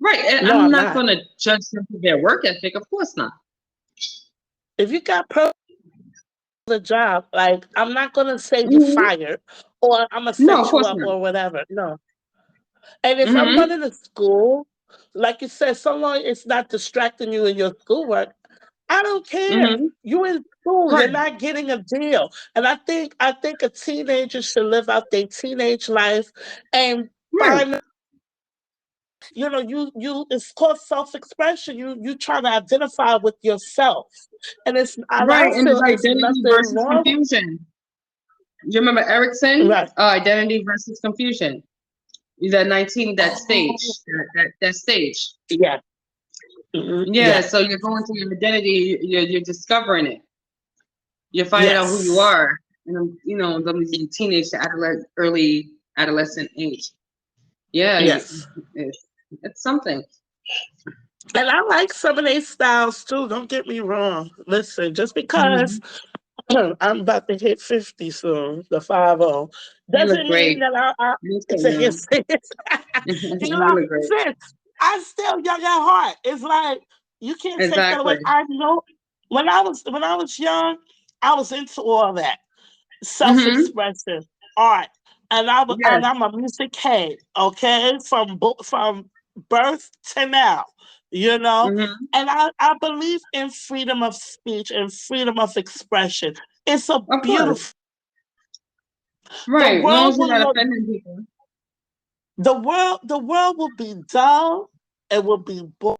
Right. And No, I'm I'm not not. going to judge them for their work ethic. Of course not. If you got the job, like I'm not gonna say you Hmm. fired or I'm gonna No, of set you course up not. or whatever. No. And if I'm Hmm. running a school, like you said, so long it's not distracting you in your schoolwork, I don't care. Hmm. You in school, you're Right. not getting a deal. And I think a teenager should live out their teenage life and Right. find, you it's called self-expression. You try to identify with yourself. And I Right. don't And it's feel it's identity nothing versus wrong. confusion. You remember Erickson? Right. Identity versus confusion. That 19, that Oh, stage, that stage. yeah. Mhm. Yeah, Yeah. so you're going through your identity, you're discovering it. You're finding out who you Yes. are, and the teenage to early adolescent age. Yeah, Yes. it's, it's something. And I like some of their styles too. Don't get me wrong. Listen, just because Hmm. I'm about to hit 50 soon, the 50, You look doesn't mean great. that I You so it's a hit. young. You You know, look great. sis, I'm still young at heart. It's like you can't take that away. Exactly. I know when I was young, I was into all that Hmm. self-expression, art, and Yes, I'm a music head. Okay, from birth to now, you know, hmm, and I believe in freedom of speech and freedom of expression. It's a of course. beautiful. The Right. As long world as you're will not look. offending people. The world will be dull. It will be will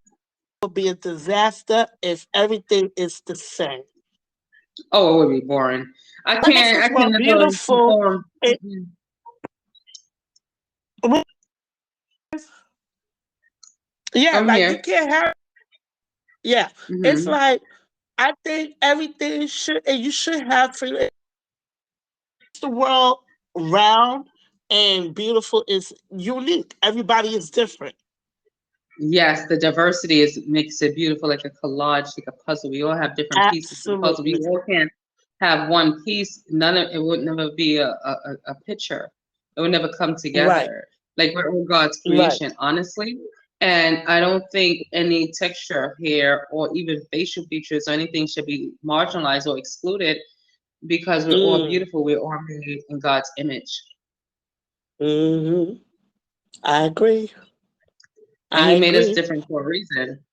be a disaster if everything is the same. Oh, it would be boring. Places I were can never beautiful. conform. It, Mm-mm. yeah, I'm like you here. can't have. Yeah, it's Hmm. like I think everything should, and you should have freedom. The world round and beautiful is unique. Everybody is different. Yes, the diversity makes it beautiful, like a collage, like a puzzle. We all have different pieces to the puzzle. We Absolutely. all can't have one piece. None of it would never be a picture. It would never come Right. together. Like we're all God's Right. creation, honestly. And I don't think any texture of hair or even facial features or anything should be marginalized or excluded because we're all Mm. beautiful. We're all made in God's image. Hmm. I agree. And I He made us agree. different for a reason.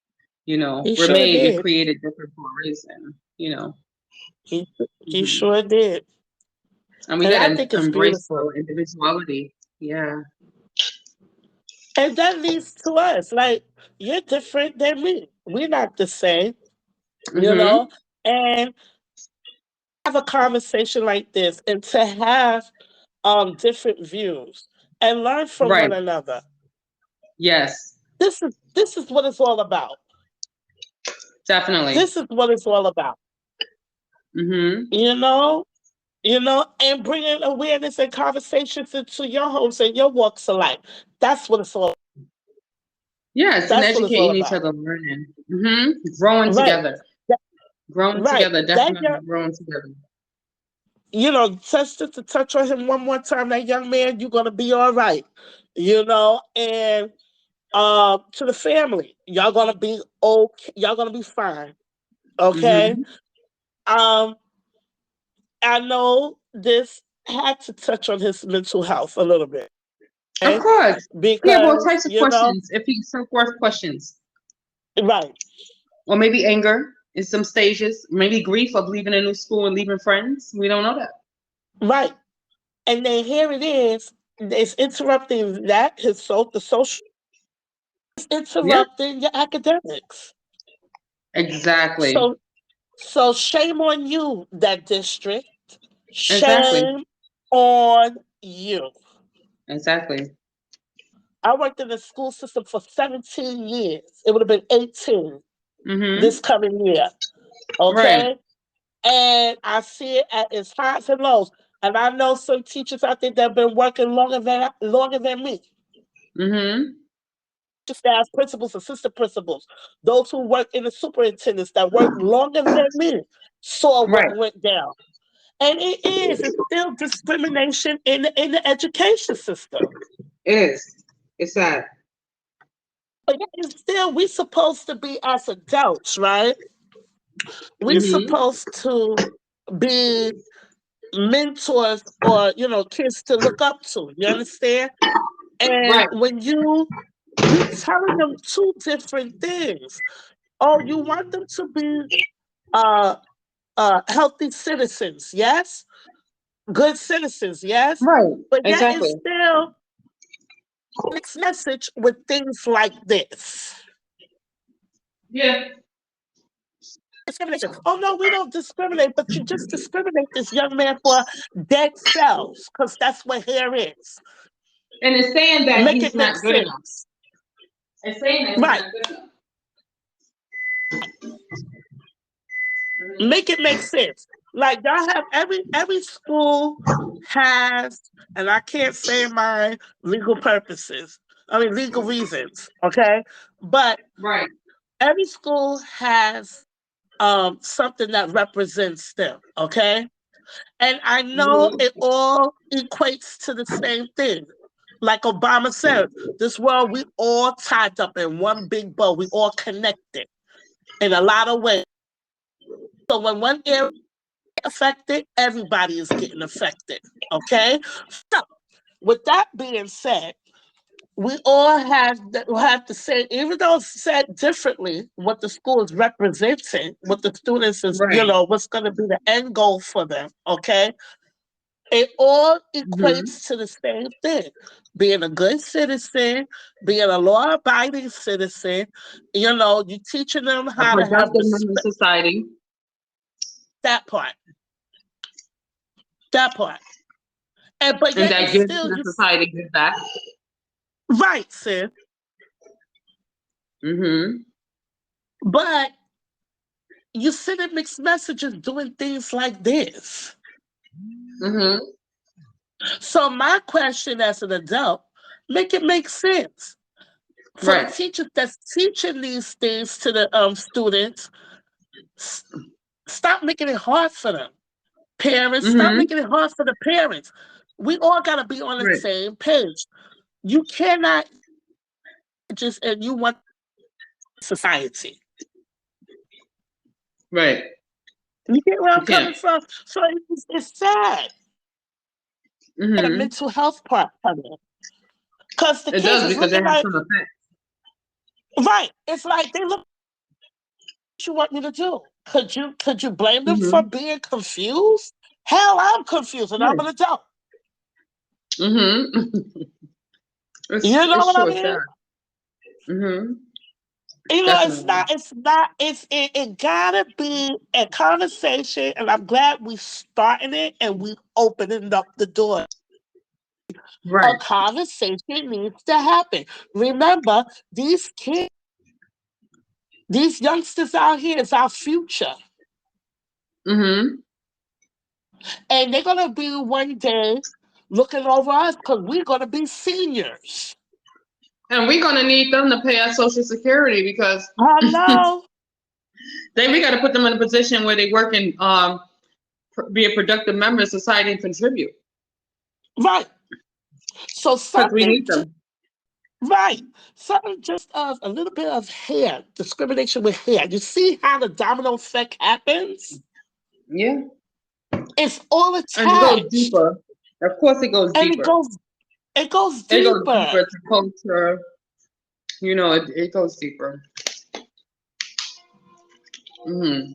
He sure We're did. created different for a reason. He Mhm. sure did. And we And got I to think it's embrace beautiful. our individuality. Yeah. And that leads to us. Like, you're different than me. We're not the same, you know? Hmm. And have a conversation like this and to have different views and learn from one Right. another. Yes. This is what it's all about. Definitely. This is what it's all about. Hmm. You know, and bringing awareness and conversations into your homes and your walks of life. That's what it's all. Yes, and That's what it's all educating each about. other, learning. Growing Right. together. That- Growing right. together. That Definitely young, growing together. just to touch on him one more time. That young man, you're gonna be all right. And to the family, y'all gonna be okay. Y'all gonna be fine. Okay. Hmm. Um, I know this had to touch on his mental health a little bit. Of Okay, course. We have all because types of questions. If he's self-worth questions. right, Or maybe anger in some stages. Maybe grief of leaving a new school and leaving friends. We don't know that. right, and then here it is. It's interrupting that the social is Yeah. interrupting your academics. Exactly. So So shame on you, that district. Exactly. Shame on you. Exactly. I worked in the school system for 17 years. It would have been 18 this Mm-hmm. coming year. Right. Okay? And I see it at its highs and lows. And I know some teachers out there that have been working longer than me. Mm-hmm. Staff, principals, assistant principals, those who work in the superintendents that work longer than me saw what Right. went down. And it's still discrimination in the education system. It is. It's sad. But yet and still, we supposed to be, as adults, right? We Mm-hmm. supposed to be mentors, or kids to look up to. You understand? And Right. when you telling them two different things. Oh, you want them to be uh healthy citizens, yes, good citizens, yes, Right. but yet it's Exactly. still mixed message with things like this. Yeah. Discrimination. Oh no, we don't discriminate, but you just discriminate this young man for dead cells, because that's what hair is. And it's saying that Make he's it make not good enough. sense. It's saying that he's Right. not good enough. Make Mm-hmm. it make sense. Like, y'all have every school has, and I can't say my legal purposes. I mean legal reasons, okay? But Right. every school has something that represents them, okay? And I know Mm-hmm. it all equates to the same thing. Like Obama said, this world, we all tied up in one big bow. We all connected in a lot of ways. So when one area affected, everybody is getting affected. Okay? So with that being said, we all have to say, even though it's said differently, what the school is representing, what the students is, Right. what's going to be the end goal for them. Okay, it all Mm-hmm. equates to the same thing: being a good citizen, being a law-abiding citizen. You teaching them A how to have productive member of respect. society. That part, that part, and but And yet that it's gives to still the you. society gives back. Right, sis. Mm-hmm. But you sending mixed messages doing things like this. Mm-hmm. So my question as an adult, make it make sense. For the Right. teachers that's teaching these things to the students, s- stop making it hard for them. Parents, stop Mm-hmm. making it hard for the parents. We all gotta be on the Right. same page. You cannot just and you want society. Right. You get where You I'm can't. coming from? So it's sad. And a Mm-hmm. mental health part coming. Because the It kids does is because it looking has like, some effect. right. It's like they look what you want me to do. Could you blame them for Mm-hmm. being confused? Hell, I'm confused and I'm Right. an adult. Mm-hmm. You know it's what I true. It's mean? sad. Mm-hmm. It's Definitely. not, it gotta be a conversation, and I'm glad we starting it and we opening up the door. A Right. conversation needs to happen. Remember, these kids, these youngsters out here is our future. Mm-hmm. And they're gonna be one day looking over us because we're gonna be seniors. And we're gonna need them to pay us Social Security because Hello? then we got to put them in a position where they work and be a productive member of society and contribute Right. So because we something need just them. right. Something just of a little bit of hair, discrimination with hair. You see how the domino effect happens? Yeah. It's all And it goes attached. deeper. Of course, it goes And it deeper. goes it goes It goes deeper. deeper to culture. It goes deeper. Mm-hmm.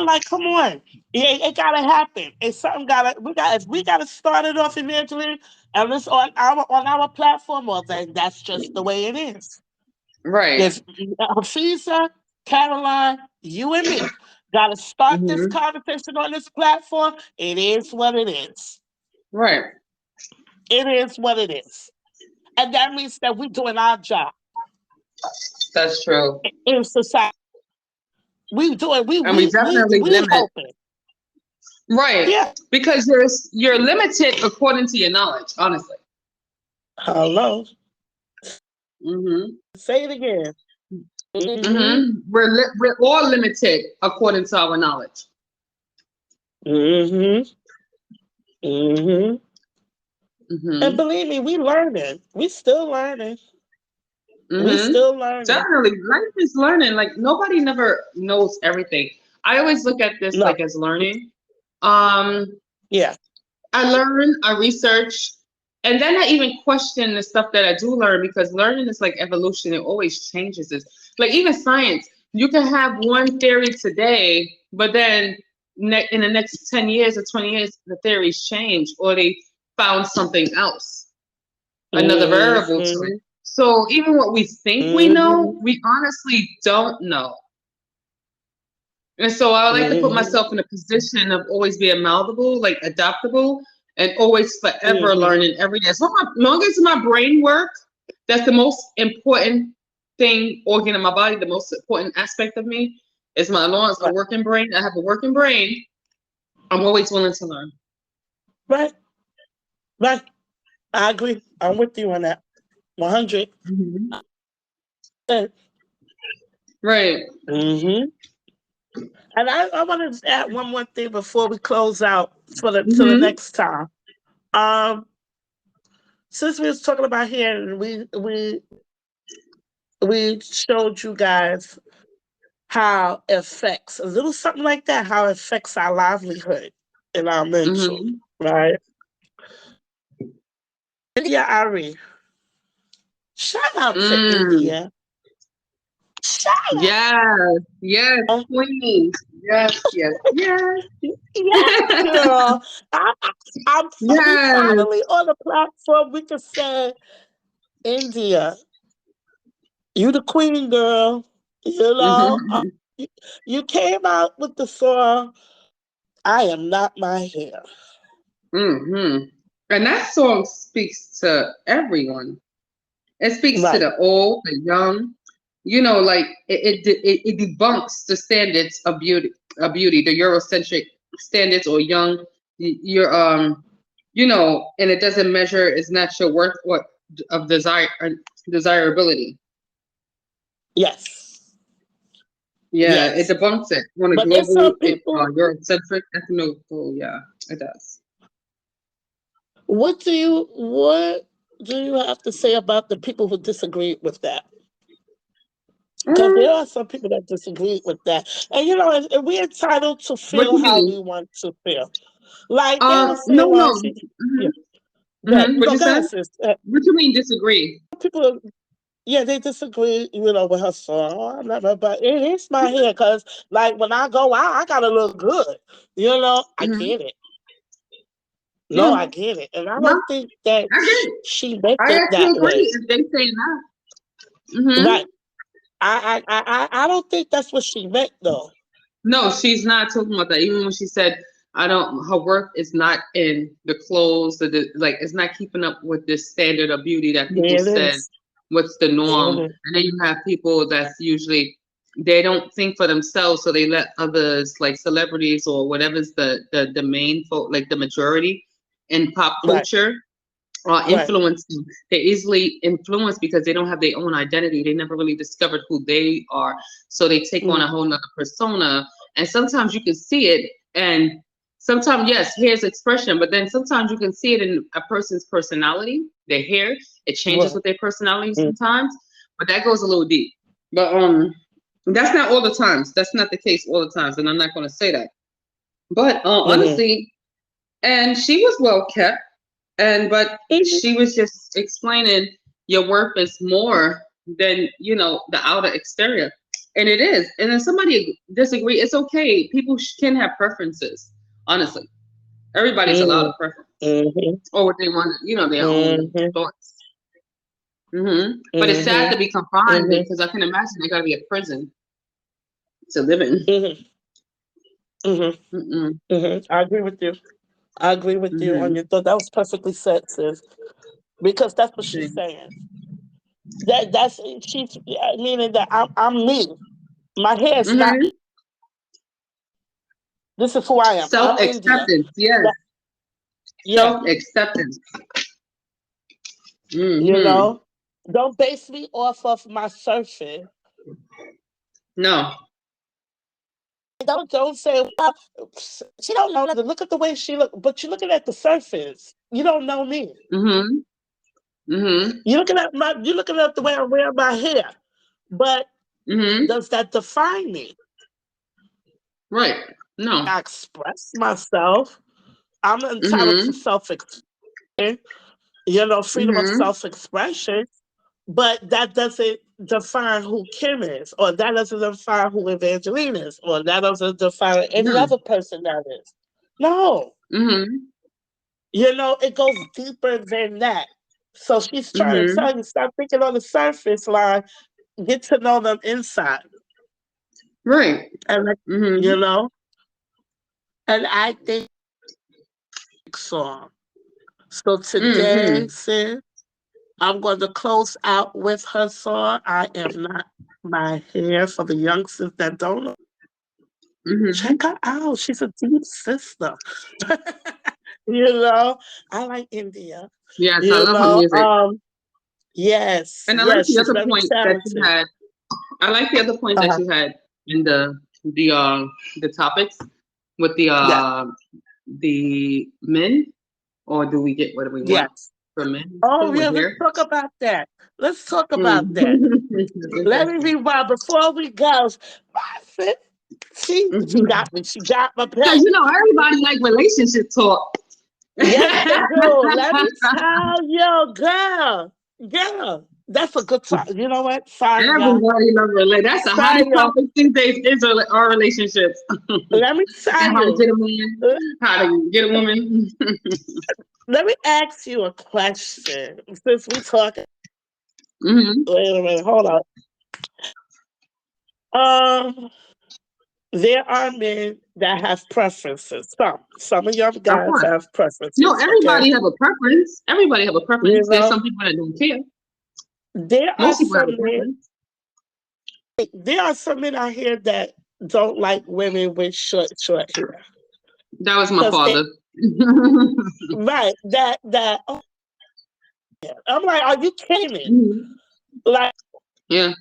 Like, come on. It gotta happen. It's something gotta we gotta start it off, Evangeline, and it's on our platform, well then that's just the way it is. Right. There's Hafiza, Caroline, you and me. Got to start this Mm-hmm. conversation on this platform. It is what it is. Right. It is what it is. And that means that we're doing our job That's true. in society. We doing And we definitely we limit. helping. Right. Yeah. Because you're limited according to your knowledge, honestly. Hello. Mm-hmm. Say it again. Mm-hmm. Mm-hmm. We're all limited according to our knowledge. Mm-hmm. Mm-hmm. And Mm-hmm. believe me, we learning. We still learning. We Mm-hmm. still learning. Definitely. Life is learning. Like nobody never knows everything. I always look at this No. like as learning. Um, Yeah. I learn, I research, and then I even question the stuff that I do learn because learning is like evolution. It always changes. It's like even science. You can have one theory today, but then in the next 10 years or 20 years, the theories change or they found something else, another variable to it. Mm-hmm. So even what we think we Mm-hmm. know, we honestly don't know. And so I like to put Mm-hmm. myself in a position of always being malleable, like adaptable, and always forever Mm-hmm. learning every day. So long as my brain works, that's the most important thing, organ in my body, the most important aspect of me is my lungs, a Right. working brain. I have a working brain. I'm always willing to learn. Right. Right. I agree. I'm with you on that. 100. Hmm. Right. Mm-hmm. And I want to add one more thing before we close out for the to the Hmm. next time. Um, since we was talking about here, and we showed you guys how it affects a little something like that, how it affects our livelihood and our mental, Hmm. right? India Ari, shout out to Mm. India. Shout Yes. Yes. out. Queen. Yes. Yes. Yes. Yes, girl. I, we Yes. finally on the platform. We can say, India, you the queen, girl. You know, Hmm. you, you came out with the song, I Am Not My Hair. Hmm. And that song speaks to everyone. It speaks to Right. the old, the young. You know, like it debunks the standards of beauty, the Eurocentric standards or young. Your and it doesn't measure its natural worth or of desirability. Yes. Yeah, it Yes. debunks it on a But there's some global, people, Eurocentric, ethnical. Yeah, it does. what do you have to say about the people who disagree with that? Because Mm, there are some people that disagree with that. And we're entitled to what feel do you how we mean? want to feel. Like they were saying, No, well, no. yeah, good. What you Go said? ahead, sis. What you mean disagree? People, yeah, they disagree, with her song. Oh, I'm not, but it is my hair because, like, when I go out, I gotta look good. I Hmm. get it. No, Yeah, I get it, and I no, don't think that I get it. she meant I it actually that way. agree if they say that. Hmm. Right? I don't think that's what she meant, though. No, she's not talking about that. Even when she said, "I don't," her worth is not in the clothes, like it's not keeping up with this standard of beauty that people There it said. is. What's the There norm? it is. And then you have people that's usually they don't think for themselves, so they let others, like celebrities or whatever's the main folk, like the majority in pop Right. culture, Right. influence them. They're easily influenced because they don't have their own identity. They never really discovered who they are. So they take on Mm, a whole nother persona. And sometimes you can see it. And sometimes, yes, hair's expression, but then sometimes you can see it in a person's personality, their hair. It changes right. with their personality Mm, sometimes. But that goes a little deep. But that's not all the times. That's not the case all the times. And I'm not gonna say that. But mhm. honestly, and she was well kept but Mhm. she was just explaining your worth is more than the outer exterior, and it is. And if somebody disagree, it's okay. People can have preferences. Honestly, everybody's allowed a Mhm. preference Mhm. or what they want, their own Mhm. thoughts. But it's sad Mhm. to be confined Mhm. because I can imagine they got to be a prison to live in. Mhm. Mm-hmm. Mm-mm. Mm-hmm. I agree with you. I agree with you on Mm-hmm. your thought. That was perfectly said, sis. Because that's what she's Okay. saying. That's she's meaning that I'm me. My hair is not. Mm-hmm. This is who I am. I'm India. Self-acceptance. Yes. That, yeah, Self-acceptance. you Mm-hmm. know. Don't base me off of my surface. No. Don't say, well, she don't know nothing. Look at the way she look, but you're looking at the surface. You don't know me. Mm-hmm. Mm-hmm. You're looking at the way I wear my hair. But Mm-hmm. does that define me? Right. No. I express myself. I'm entitled to Mm-hmm. self-expression, freedom of Mm-hmm. self-expression, but that doesn't define who Kim is, or that doesn't define who Evangeline is, or that doesn't define any No. other person that is. No. Mm-hmm. It goes deeper than that. So she's trying to Mm-hmm. tell you, stop thinking on the surface line, get to know them inside. Right. And like, you Mm-hmm. know, and I think so. So today, Mm-hmm. sis, I'm going to close out with her song. I am not my hair for the youngsters that don't know. Mm-hmm. Check her out. She's a deep sister. you know, I like India. Yes, I You love her know, music. yes, And I like yes, the she's other very point that you talented. had. I like the other point that Uh-huh. you had in the topics with Yeah, the men, or do we get what we want yes. from men Oh, too, or yeah, let's here? talk about that. Let's talk Mm. about that. Let me Interesting. rewind before we go. My sis, she Because got me. She got my belt. you know everybody like relationship talk. Yes, they do. Let me tell you, girl, that's a good time. You know what? Sorry, y'all. Everybody love relate. That's the Sorry, hottest y'all. topic these days is our relationships Let me tell and how to you. get a man, uh, how to get a woman. Let me ask you a question. Since we talking, Hmm. wait a minute, hold on. Um, there are men that have preferences. Some of y'all Of guys course. have No, preferences. Okay, everybody have a preference. Everybody have a you preference. There's know, some people that don't care. there are Most people have some a men. preference. There are some men out here that don't like women with short hair That was my because they father. right that. Oh, yeah. I'm like, are you kidding me? Mhm. Like, Yeah.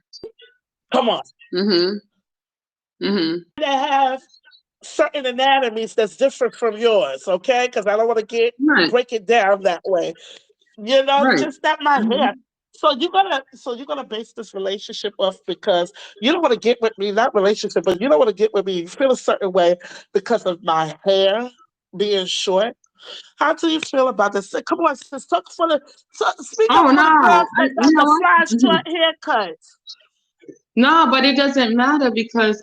come on. Mhm. Mhm. They have certain anatomies that's different from yours, okay? Because I don't want to get Right. break it down that way. Right. Just not my hair. Mhm. So you're gonna base this relationship off because you don't want to get with me, not relationship, but you don't want to get with me. You feel a certain way because of my hair being short. How do you feel about this? Come on, sis, speak up Oh for the no. girls that got You know the what? fly Mhm. short haircuts. No, but it doesn't matter because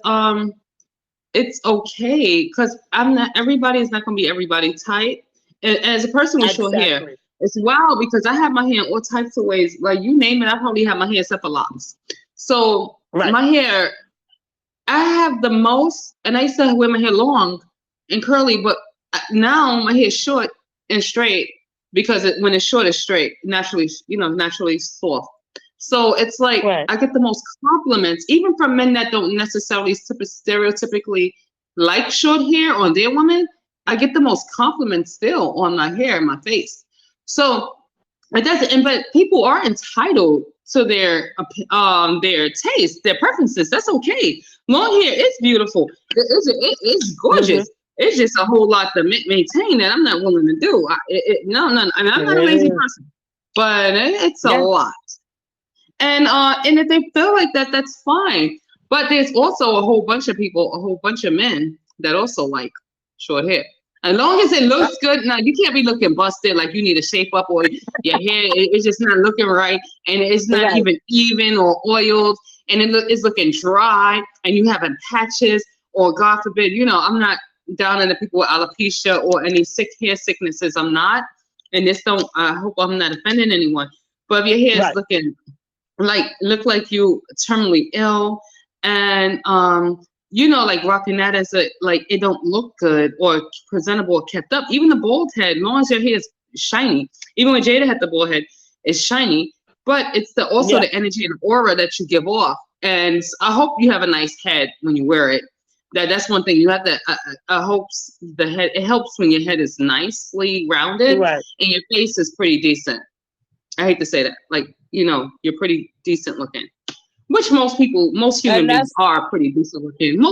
it's okay because I'm not everybody is not gonna be everybody type. And as a person with short hair, Exactly. it's wild because I have my hair in all types of ways. Like you name it, I probably have my hair except for locks. So Right. my hair, I have the most, and I used to wear my hair long and curly, but now my hair is short and straight because when it's short, it's straight, naturally, naturally soft. So it's like Right. I get the most compliments, even from men that don't necessarily stereotypically like short hair on their woman. I get the most compliments still on my hair and my face. So it doesn't, but people are entitled to their taste, their preferences. That's okay. Long hair is beautiful. It's Mm-hmm. gorgeous. It's just a whole lot to maintain that I'm not willing to do. No, no, and I'm not a lazy Yeah. person, but it's a Yeah. lot. And if they feel like that, that's fine. But there's also a whole bunch of people, a whole bunch of men that also like short hair. As long as it Uh, looks good, now you can't be looking busted like you need to shape up or your hair it's just not looking right and it's not Right. even or oiled and it's looking dry and you having patches or God forbid, I'm not down on the people with alopecia or any hair sicknesses. I'm not. And I hope I'm not offending anyone. But if your hair is Right. looking look like you terminally ill and like rocking that as a like it don't look good or presentable or kept up. Even the bald head, as long as your hair is shiny. Even when Jada had the bald head, it's shiny. But it's the also Yeah. the energy and aura that you give off. And I hope you have a nice head when you wear it. That's one thing you have to. I hope the head. It helps when your head is nicely rounded Right. and your face is pretty decent. I hate to say that. Like, you're pretty decent looking. Which most human And beings that's are pretty decent looking.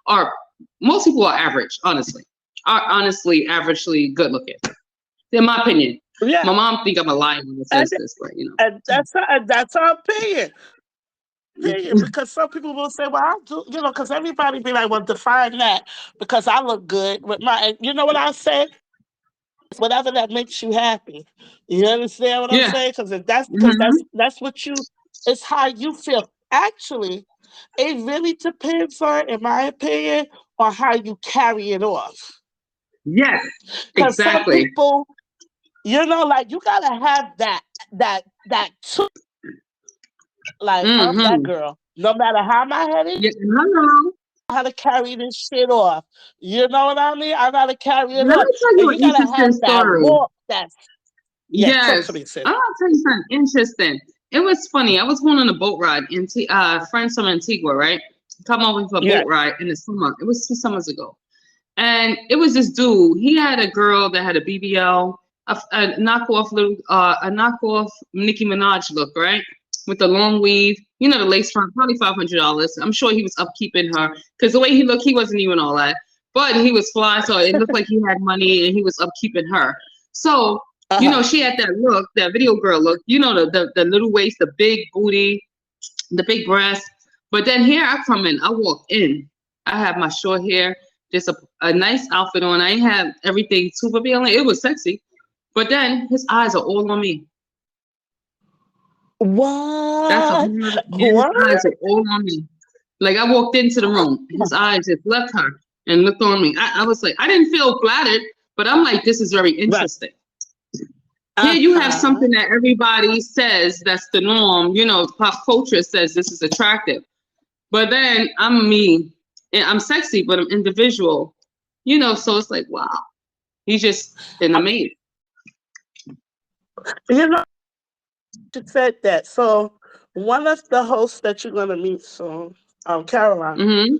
Are most people are average, honestly. Are honestly averagely good looking. In my opinion. yeah. My mom think I'm a liar when it And, says this, but and that's our opinion. Because some people will say, well, I do, because everybody be like, well, define that because I look good with my, you know what I say? Whatever that makes you happy. You understand what I'm yeah. saying? Because Hmm. that's what it's how you feel. Actually, it really depends on, in my opinion, on how you carry it off. Yes, Because some exactly. people, like you gotta have that like I'm that Hmm. girl. No matter how my head is, Yeah, hello. how to carry this shit off. You know what I mean? I gotta carry it Let off. me tell you And you an gotta interesting have that story. walk yeah, talk to Yes, me, sis. I want to tell you something interesting. It was funny. I was going on a boat ride in friends from Antigua, right? Come over for a Yeah. boat ride in the summer. It was 2 summers ago, and it was this dude. He had a girl that had a BBL, a knockoff Nicki Minaj look, right? With the long weave, the lace front, probably $500. I'm sure he was upkeeping her because the way he looked, he wasn't even all that, but he was fly, so it looked like he had money and he was upkeeping her. So Uh-huh. she had that look, that video girl look, the little waist, the big booty, the big breast. But then here I come in, I walk in, I have my short hair, just a nice outfit on. I ain't have everything super revealing. It was sexy. But then his eyes are all on me. That's a What? hard, yeah, his What? eyes are all on me. Like I walked into the room, his eyes just left her and looked on me. I was like, I didn't feel flattered, but I'm like, this is very Right. interesting. Here you have Uh-huh. something that everybody says that's the norm. Pop culture says this is attractive. But then I'm me and I'm sexy, but I'm individual. So it's like, wow, he's just an amazing. You know, you said that. So one of the hosts that you're gonna meet soon, Caroline, Mm-hmm.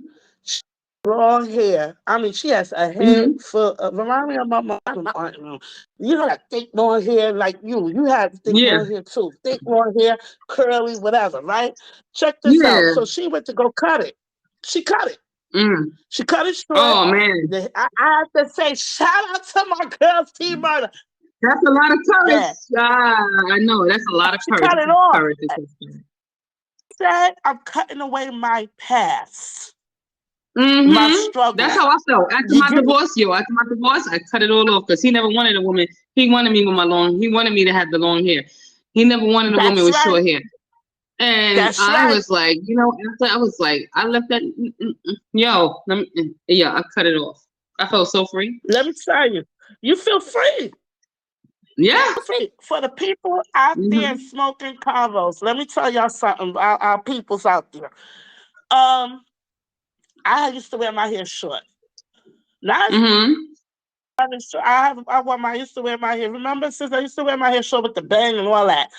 long hair. I mean, she has a head Mm-hmm. full of, remind me of my mom. I don't know. You know that thick long hair like you. You have thick Yeah. long hair too. Thick long hair, curly, whatever, right? Check this out. Yeah. So she went to go cut it. She cut it. Mm. She cut it short. Oh man, I have to say, shout out to my girl T Murder. that's a lot of courage. Yeah. I know that's a lot of She courage. cut It it takes off. courage. Said I'm cutting away my past, my Mm-hmm. That's struggles. how I felt after You my get divorce. After my divorce, I cut it all off because he never wanted a woman. He wanted me with my long. He wanted me to have the long hair. He never wanted a woman that's with right. short hair. And That's I right. was like, after I was like, I left that. Yo, yeah, I cut it off. I felt so free. Let me tell you, you feel free. Yeah. Free. For the people out there Hmm. smoking convos, let me tell y'all something. Our peoples out there. Um, I used to wear my hair short. Now Hmm. I used to wear my hair. Remember, since I used to wear my hair short with the bang and all that.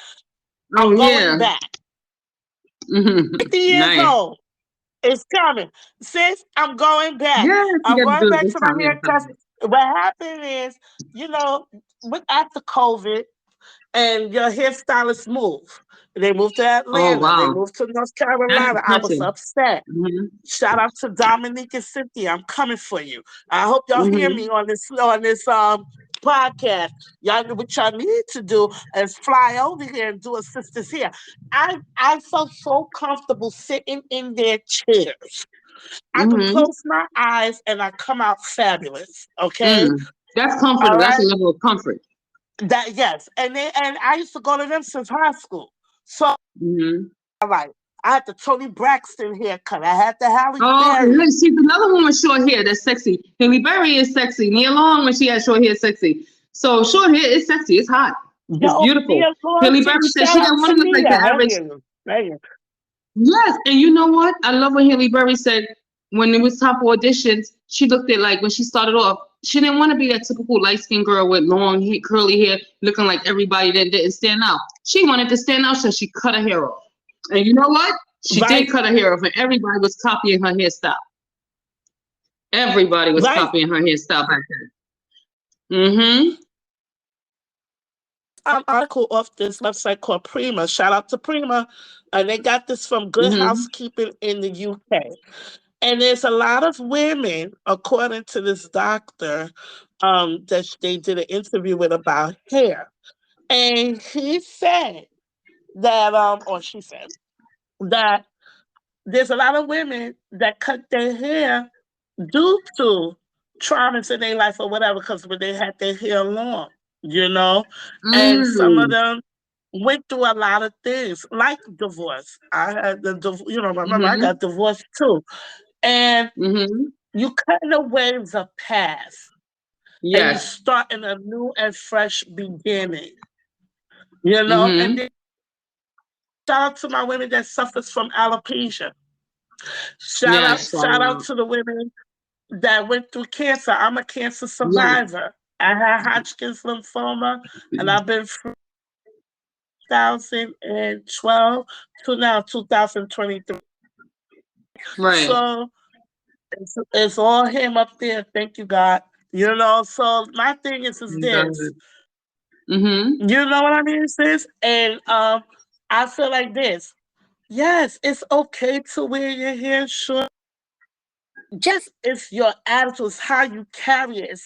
Oh I'm going yeah. back. Hmm. 50 years Nice. old. It's coming. Sis, I'm going back. Yes, you I'm got to going do it back this to my time. Yeah. haircuts. What happened is, you know, after COVID, and your hairstylist moved. They moved to Oh Atlanta. They wow, moved to North that's Carolina. I was impressive. upset. Hmm. Shout out to Dominique and Cynthia. I'm coming for you. I hope y'all hear me Hmm. on this podcast. Y'all know what y'all need to do is fly over here and do a sister's hair. I felt so comfortable sitting in their chairs. I could Hmm. close my eyes and I come out fabulous. Okay. Mm. That's All comfortable. That's a right. level of comfort. That yes. And I used to go to them since high school. So Hmm. like I had the Tony Braxton haircut. I had the Halle Oh, and Berry. look, she's another one with short hair that's sexy. Haley Berry is sexy. Nia Long, when she has short hair, is sexy. So short hair is sexy. It's hot. It's Yo, beautiful. Nia Long, Haley Berry said shout she out didn't want to to look like Nia. the average. Hanging. Yes, and you know what? I love what Haley Berry said. when it was time for auditions, she looked at like when she started off, she didn't want to be that typical light skinned girl with long hair, curly hair, looking like everybody that didn't stand out. She wanted to stand out, so she cut her hair off. And you know what? She did Right, cut her hair off, and everybody was copying her hairstyle. Everybody was right. copying her hairstyle back then. Mm-hmm. Article off this website called Prima. Shout out to Prima. And they got this from Good Mm-hmm. Housekeeping in the UK. And there's a lot of women, according to this doctor, that they did an interview with about hair. And he said that, or she said, that there's a lot of women that cut their hair due to traumas in their life or whatever, because when they had their hair long, you know, and some of Mm. them went through a lot of things like divorce. I had remember I Mm-hmm. got divorced too, and Mm-hmm. you cutting away the past and you Yes. starting a new and fresh beginning, you know. And Mm-hmm. then shout out to my women that suffers from alopecia. Yes. Shout out to the women that went through cancer. I'm a cancer Yes. survivor. I had Hodgkin's lymphoma, and I've been from 2012 to now 2023. Right. So it's all him up there. Thank you, God. You know, so my thing is You got this. it. Mm-hmm. You know what I mean, sis? And I feel like this. Yes, it's okay to wear your hair short. Just it's your attitude, it's how you carry it.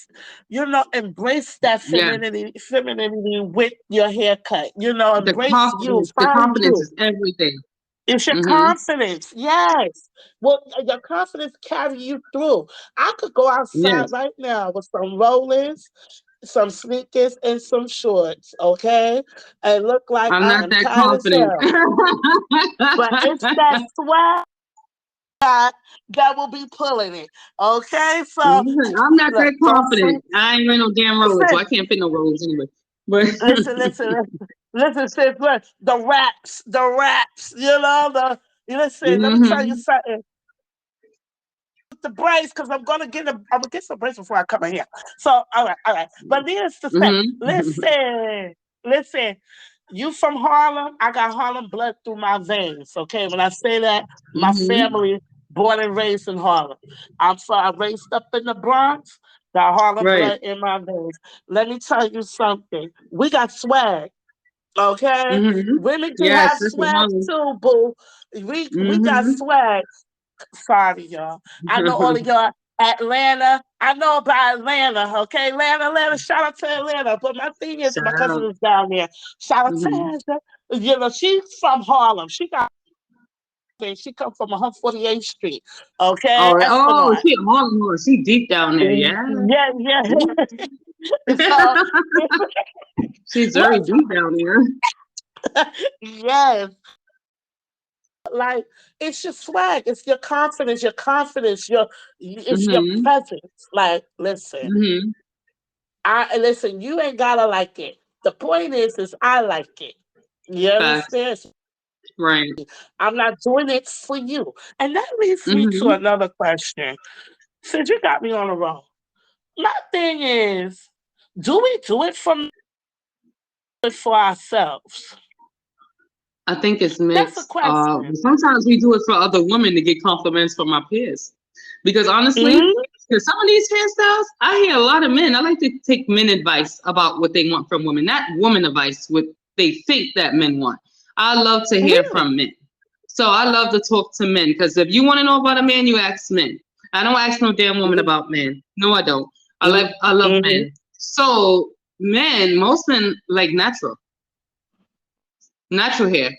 Embrace that Yeah. femininity with your haircut. Embrace you, The find confidence you. is everything. It's your Mm-hmm. confidence. Yes. Well, your confidence carry you through. I could go outside Yes. right now with some rollers, some sneakers, and some shorts, okay? And look like I'm I not am that tired as confident. hell. But it's that swag that will be pulling it. Okay? So I'm not look, that don't sleep. confident. I ain't wearing no damn rollers, so Listen, I can't fit no rollers anyway. But listen, sis, look, the raps, let me tell you hmm something. The braids, because I'm gonna get some braids before I come in here. So all right. But needless to say, hmm listen. You from Harlem? I got Harlem blood through my veins. Okay, when I say that, my hmm family born and raised in Harlem. I raised up in the Bronx. Got Harlem Right. blood in my veins. Let me tell you something. We got swag. Okay, hmm women can Yes, have this is swag Harlem. too, boo. We got hmm swag. Sorry, y'all. I know all of y'all Atlanta. I know about Atlanta. Okay, Atlanta. Shout out to Atlanta. But my thing is, my Shout cousin out. is down there. Shout out to hmm Atlanta. She's from Harlem. She come from 148th Street. Okay, All right. Oh, Esplanade. she a Harlem girl. She deep down there. Yeah. Yeah, yeah. So She's very look, deep down there. yes. Like it's your swag, it's your confidence, it's your hmm presence. Like, listen, hmm you ain't gotta like it. The point is I like it. You Facts. understand? Right. I'm not doing it for you. And that leads me to hmm another question. Since you got me on the roll, my thing is, do we do it for ourselves? I think it's That's a mixed. question. Sometimes we do it for other women to get compliments from our peers. Because honestly, Mhm. because some of these hairstyles, I hear a lot of men. I like to take men advice about what they want from women, not woman advice, what they think that men want. I love to hear Really? from men. So I love to talk to men because if you want to know about a man, you ask men. I don't ask no damn woman Mhm. about men. No, I don't. Mhm. I love Mhm. men. So most men like natural hair.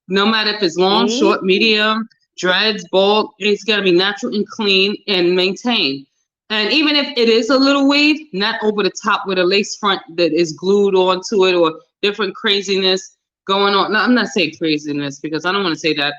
No matter if it's long, Mhm. short, medium, dreads, bald, it's got to be natural and clean and maintained. And even if it is a little wave, not over the top with a lace front that is glued onto it or different craziness going on. No, I'm not saying craziness because I don't want to say that.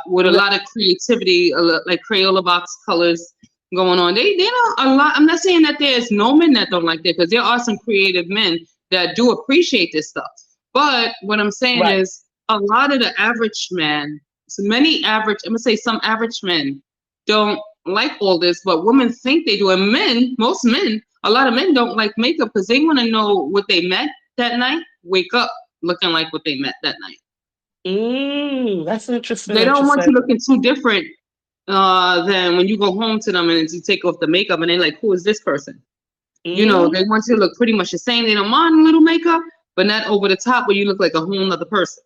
With a Yeah. lot of creativity, like Crayola box colors going on. They know a lot. I'm not saying that there's no men that don't like that because there are some creative men that do appreciate this stuff. But what I'm saying Right. is a lot of the average men, so many average, I'm gonna say some average men don't like all this, but women think they do. And men, most men, a lot of men don't like makeup because they want to know what they met that night, wake up looking like what they met that night. That's interesting They that don't you want you said looking too different than when you go home to them and you take off the makeup and they're like, who is this person? You know, mm they want you to look pretty much the same. They don't mind a little makeup, but not over the top where you look like a whole nother person.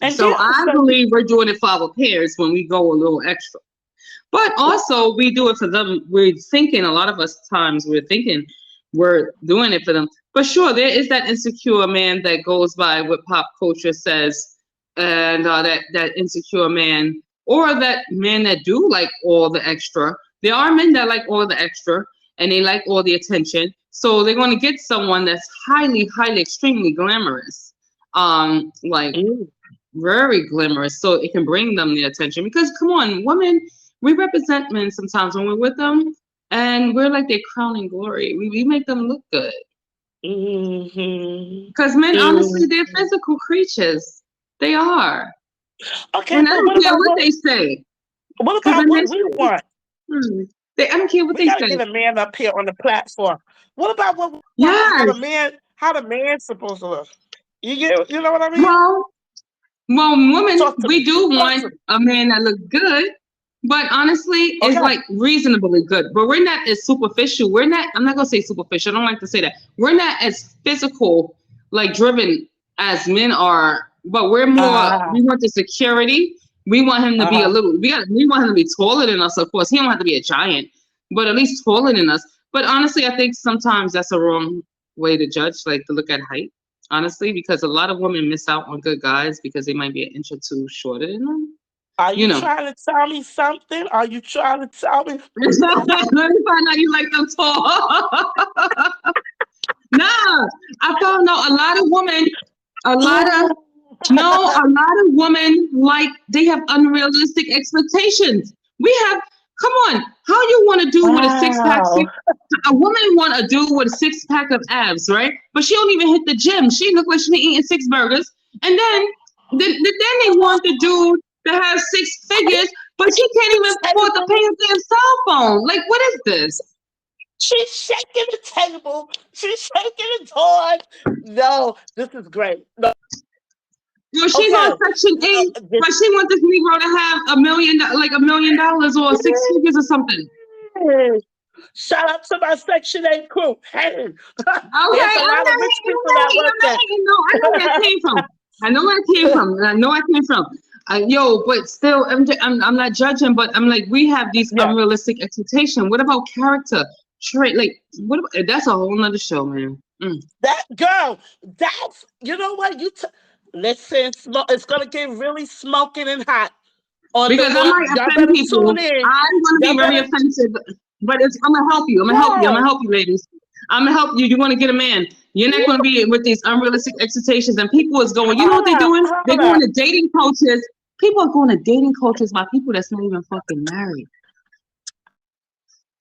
And So then I so believe we're doing it for our peers when we go a little extra. But also we do it for them. We're thinking a lot of us times we're thinking we're doing it for them. But sure, there is that insecure man that goes by what pop culture says, and that insecure man, or that men that do like all the extra. There are men that like all the extra, and they like all the attention. So they're going to get someone that's highly, highly, extremely glamorous, like mm, very glamorous, so it can bring them the attention. Because come on, women, we represent men sometimes when we're with them, and we're like their crowning glory. We make them look good. mhm, Because men, honestly, they're mhm. physical creatures. They are, Okay, and I but don't care what they say. what Because about in what this, we want? I don't care what We they gotta say. get a man up here on the platform. What about what we want? Yes. How the man's supposed to look? You know what I mean? Well, well, women, Talk to we me. do Talk want to me. a man that looks good, but honestly, is Okay. like reasonably good. But we're not as superficial. We're not. I'm not gonna say superficial. I don't like to say that. We're not as physical, like driven as men are. But we're more. Ah, We want the security. We want him to be a uh-huh. little. We want him to be taller than us. Of course, he don't have to be a giant, but at least taller than us. But honestly, I think sometimes that's a wrong way to judge. Like to look at height, honestly, because a lot of women miss out on good guys because they might be an inch or two shorter than them. Are You you know. trying to tell me something? Are you trying to tell me? Let me find out you like them tall. Nah, I found out a lot of women, a lot of no, a lot of women like they have unrealistic expectations. We have, come on, how you want to do with a six pack? Wow. A woman want to do with a six pack of abs, right? But she don't even hit the gym. She look like she been eating six burgers, and then they want the dude to have six figures, but she can't even afford to pay his damn cell phone. Like, what is this? She's shaking the table. She's shaking the toys. No, this is great. No, You know, she's on okay. Section No, 8, but she wants this Negro to have like $1 million or six figures or something. shout out to my Section 8 crew. Hey, there's Okay, a I'm lot of not rich hating, people that work I'm not hating. No, I know where it came from. I know where it came there. from. I know where it came from. Yo, but still, I'm not judging, but I'm like, we have these Yeah. unrealistic expectations. What about character, trait? Like, what about, that's a whole nother show, man. That girl, that's you know what listen. It's gonna get really smoking and hot on the Because I what. might Y'all offend better people. tune in. I'm gonna be Y'all very better offensive, but I'm gonna help you. I'm gonna help you. I'm why? gonna help you, ladies. I'm gonna help you. You want to get a man. You're not gonna be with these unrealistic expectations, and people is going. You know what they're doing? They're Hold going up. to dating coaches. People are going to dating coaches by people that's not even fucking married.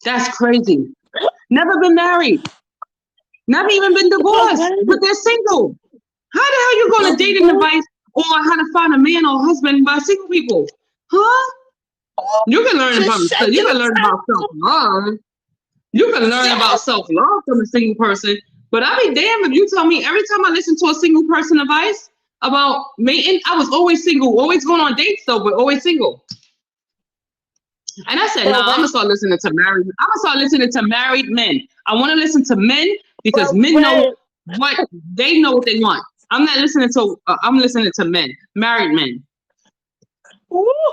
That's crazy. Never been married. Never even been So divorced, wait. but they're single. How the hell you going to So dating what? advice or how to find a man or husband by single people? Huh? You can learn She's about you shaking can the learn about self table. love. You can learn about Yes. self love from a single person. But I'll be damned if you tell me every time I listen to a single person advice about mating, I was always single, always going on dates though, but always single. And I said, But nah, I'm wait. gonna start listening to married. I'm gonna start listening to married men. I want to listen to men because But men know wait. what they know what they want. I'm not listening to. I'm listening to men, married men. Ooh,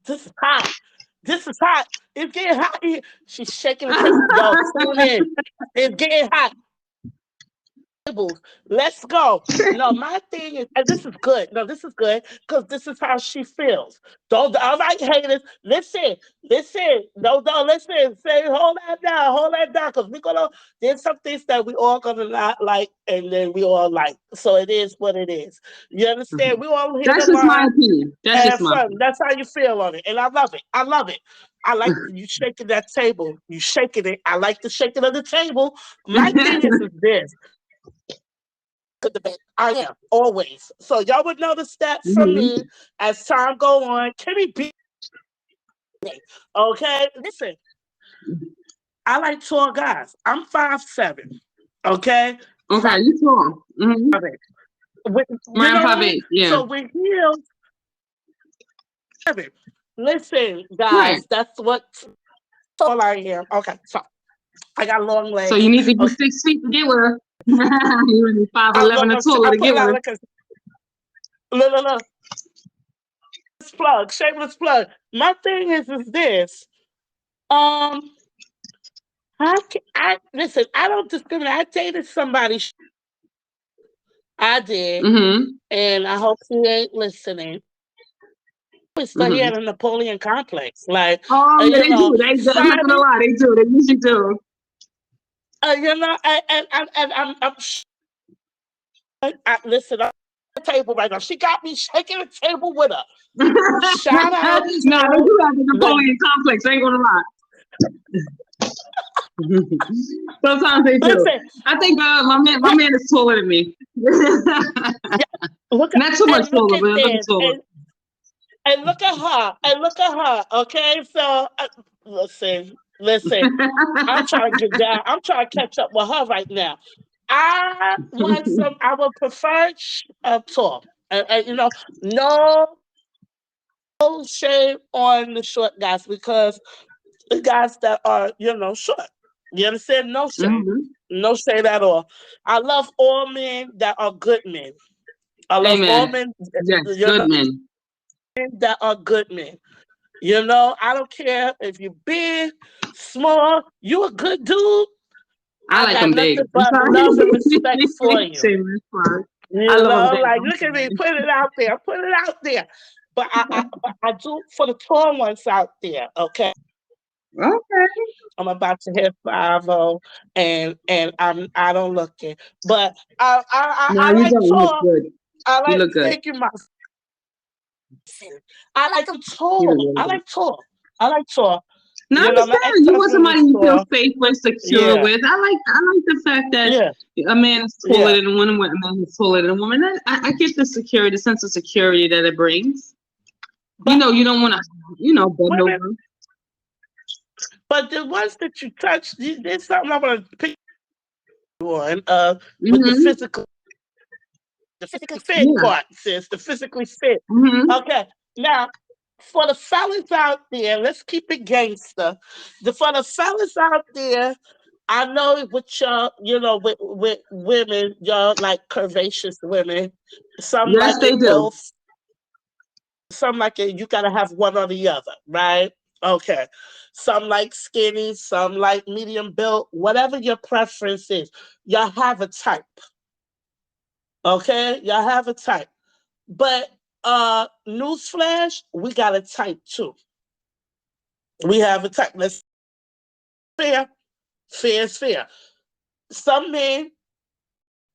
this is hot. This is hot. It's getting hot here. She's shaking the table. Yo, tune in. It's getting hot. Tables. Let's go. No, my thing is, and this is good. No, this is good because this is how she feels. Don't, all right, haters, listen, listen. No, listen. Say, hold that down, because we're gonna. There's some things that we all gonna not like, and then we all like. So it is what it is. You understand? We all here to That's just my learn opinion. That's and just have my fun. opinion. That's how you feel on it, and I love it. I love it. I like you shaking that table. You shaking it. I like the shaking of the table. My thing is this to debate. I am always. So y'all would notice that from Mhm. me as time go on. Kenny B Okay, listen. I like tall guys. I'm 5'7". Okay, Okay, you tall. Mm-hmm. 5'8". You Around know what I five mean? eight. Yeah. So with heels, 7. Listen, Right. guys, that's what tall I am. Okay, so I got long So you legs. need to be Okay, 6 feet to get with her. You need 5'11" or taller I'm to get putting with out her. like a no. Plug, shameless plug. My thing is this. Um, I listen. I don't discriminate. I dated somebody. I did, Mm-hmm. and I hope he ain't listening. So he Mm-hmm. had a Napoleon complex, like Yeah, you they do. know, I'm not gonna 5. lie, they do. They usually do. You know, and listen. I'm at the table right now. She got me shaking the table with her. No, Shout out they to do have the the Napoleon complex. I ain't gonna lie. Sometimes they do. listen. I think my man is taller than me. Yeah, look at Not too much and look taller, at but a little this, taller. and look at her, and look at her. Okay, so listen. I'm trying to get down. I'm trying to catch up with her right now. I want some. I would prefer tall, and you know, no shame on the short guys because the guys that are short. You understand? No shame, Hmm. no shame at all. I love all men that are good men. I love all Amen. men. Yes, You good know, men. that are good men. You know, I don't care if you're big, small. You a good dude. I I like got them big. nothing I'm but sorry. love and respect for you. Shameless plug. I You love them know, big. like I'm look at me, sorry. put it out there, put it out there. But I do for the tall ones out there. Okay, Okay. I'm about to hit 50, and I don't look it, but No, I you like don't. You look tall. good. I You like look good. thank you, my. I like them You look tall. really I good. like tall. I like tall. Now I You know, my understand. You want ex-husband somebody was you feel tall. safe with, secure Yeah, with. I like the fact that yeah, a man is taller yeah. than a woman, a man is taller than a woman. I get the security, the sense of security that it brings. But You don't want to, bend women, over. but the ones that you touch, there's something I want to pick on. With Hmm. the physically fit Yeah. part, sis. The physically fit. Hmm. Okay, now for the fellas out there, let's keep it gangster. For the fellas out there, I know with y'all, with women, y'all like curvaceous women. Some Yes, like they it do. both. Some like it, you gotta have one or the other, right? Okay. Some like skinny, some like medium built, whatever your preference is. Y'all have a type. Okay? Y'all have a type. But newsflash, we got a type too. We have a type. Let's fair. Fair is fair. Some men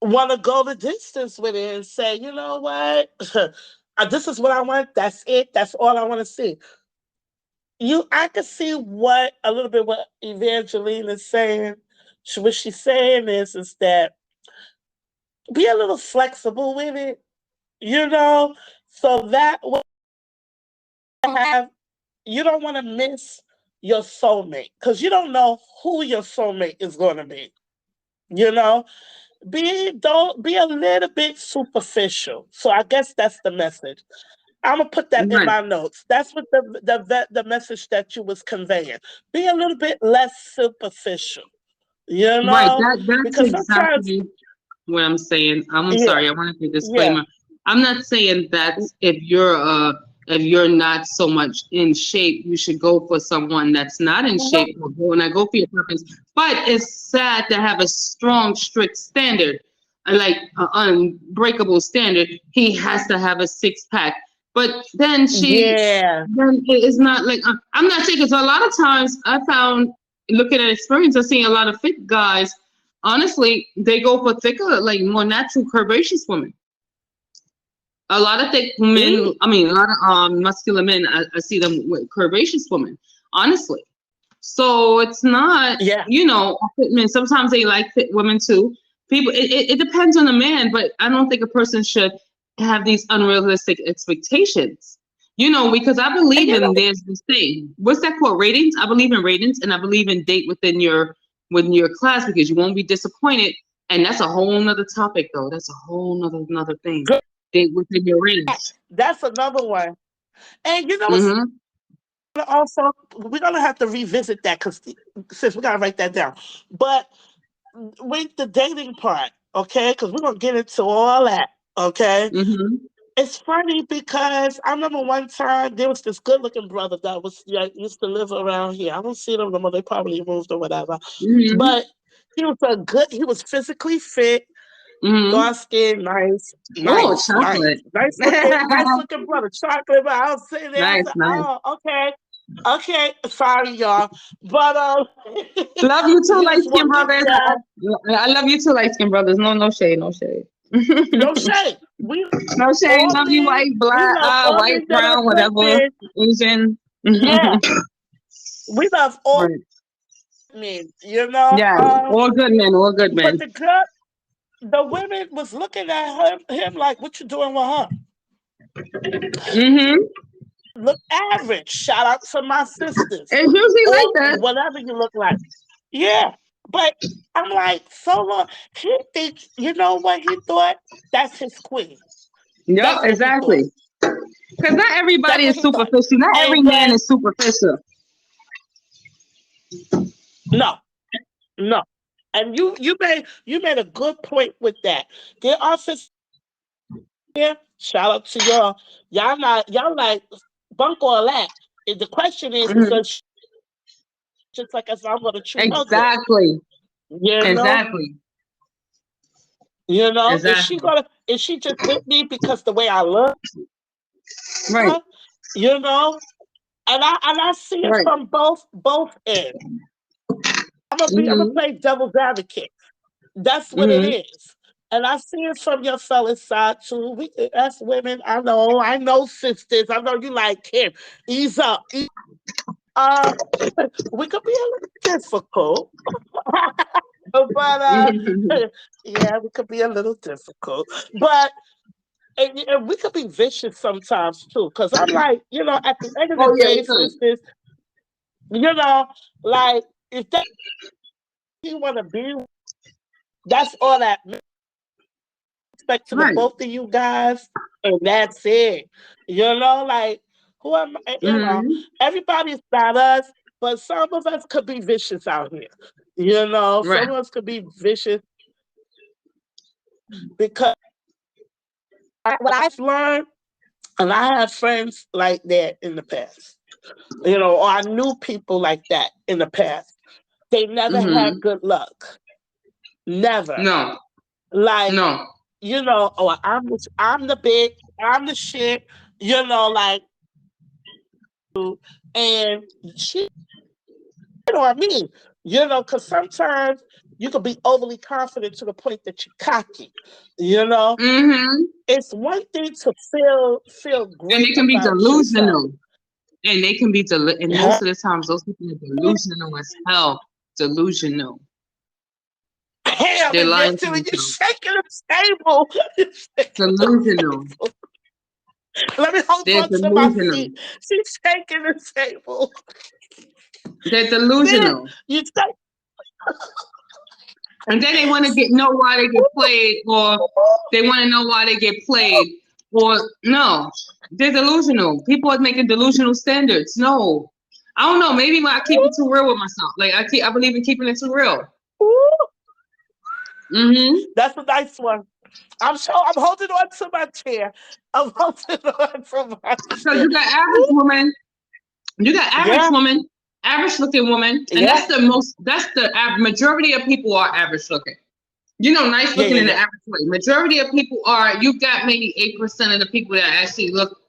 want to go the distance with it and say, you know what? This is what I want. That's it. That's all I want to see. I can see what a little bit what Evangeline is saying. What she's saying is that be a little flexible with it, so that way have you don't want to miss your soulmate because you don't know who your soulmate is going to be. You know, don't be a little bit superficial. So I guess that's the message. I'm gonna put that in Right. my notes. That's what the message that you was conveying. Be a little bit less superficial, Right. That's because sometimes, exactly what I'm saying. I'm yeah, sorry. I want to do a yeah, disclaimer. I'm not saying that if you're not so much in shape, you should go for someone that's not in no, shape or go and I go for your preference. But it's sad to have a strong, strict standard, like an unbreakable standard. He has to have a six pack. But yeah, then it is not like I'm not saying because a lot of times I found looking at experience, I've seen a lot of fit guys. Honestly, they go for thicker, like more natural, curvaceous women. A lot of thick men, mm, I mean, a lot of muscular men, I see them with curvaceous women, honestly. So it's not, yeah, a fit men. Sometimes they like fit women too. It depends on the man, but I don't think a person should have these unrealistic expectations. Because I And believe in there's this thing. What's that called? Ratings. I believe in ratings, and I believe in date within your class because you won't be disappointed. And that's a whole nother topic, though. That's a whole another thing. girl, Date within your ratings. that's another one. And you know what's Mm-hmm. also, we're gonna have to revisit that because since we gotta write that down. But with the dating part, okay, because we're gonna get into all that, okay. Mm-hmm. It's funny because I remember one time there was this good-looking brother that was used to live around here. I don't see them no more. They probably moved or whatever. Mm-hmm. But he was physically fit, Mm-hmm. dark skin, nice, Oh, nice, nice, chocolate. nice looking brother. Chocolate. But I was sitting there. I Nice, said, nice. "Oh, okay, okay." Sorry, y'all, but Love you too, he light was skin walking brothers. down. I love you too, light skin brothers. No, no shade, no shade. No shade. We No shade. all Love you, men. white, We black, love all white, men that are brown, good whatever, men. Asian. Yeah, we love all Right. men. You know. Yeah, all good men, all good But men. the women was looking at him like, "What you doing with her?" Mm-hmm. Look average. Shout out to my sisters It's usually or like that. whatever you look like. Yeah, but I'm like, so long. He thinks, you know what he thought? That's his queen. Yep, That's what he thought. exactly. Because not everybody That's what is he thought. superficial. Not every And man then is superficial. no, no. And you made a good point with that. There are sisters here. Shout out to y'all. Y'all like bunk all that. And the question is Hmm. does just like as I'm gonna treat her good. Exactly. You know? Exactly. Is she Exactly. gonna is she just with me because the way I look Right. her? You know? And I see it Right. from both ends. I'm gonna Mm-hmm. play devil's advocate. That's what it Mm-hmm. is. And I see it from your fella's side too. As women, I know sisters. I know you like him. Ease up. Uh, we could be a little difficult, but yeah, we could be a little difficult. But and we could be vicious sometimes too. Cause I'm like, at the end of the Oh yeah, day, we could. sisters, you know, like if that you want to be, that's all that respect to the Right. both of you guys, and that's it. Like who am I? Mm-hmm. Everybody's not us, but some of us could be vicious out here. Right. Some of us could be vicious because what I've learned, and I have friends like that in the past. Or I knew people like that in the past. They never had Mm-hmm. good luck. Never. No. Like, No. oh, I'm the big, I'm the shit, like, and she on me, because sometimes you could be overly confident to the point that you're cocky. You know, Mm-hmm. it's one thing to feel And they great can be about yourself. delusional. And they can be and Yeah. most of the times those people are delusional as hell. Delusional. Hell, They're and lying to you're themselves. shaking the table. You're shaking the Delusional. table. Let me hold They're on to my delusional. seat. She's shaking the table. They're Then delusional. you say, And then they want to know why they get played, or they want to know why they get played, or no, they're delusional. People are making delusional standards. No, I don't know. Maybe I keep it too real with myself. Like I believe in keeping it too real. Mm-hmm. that's a nice one. I'm holding on to my chair. I'm holding on to my So chair. you got average woman. You got average Yeah, woman, average looking woman, and yeah, that's the majority of people are average looking. Nice yeah, looking yeah, in the yeah. average way. Majority of people are. You got maybe 8% of the people that actually look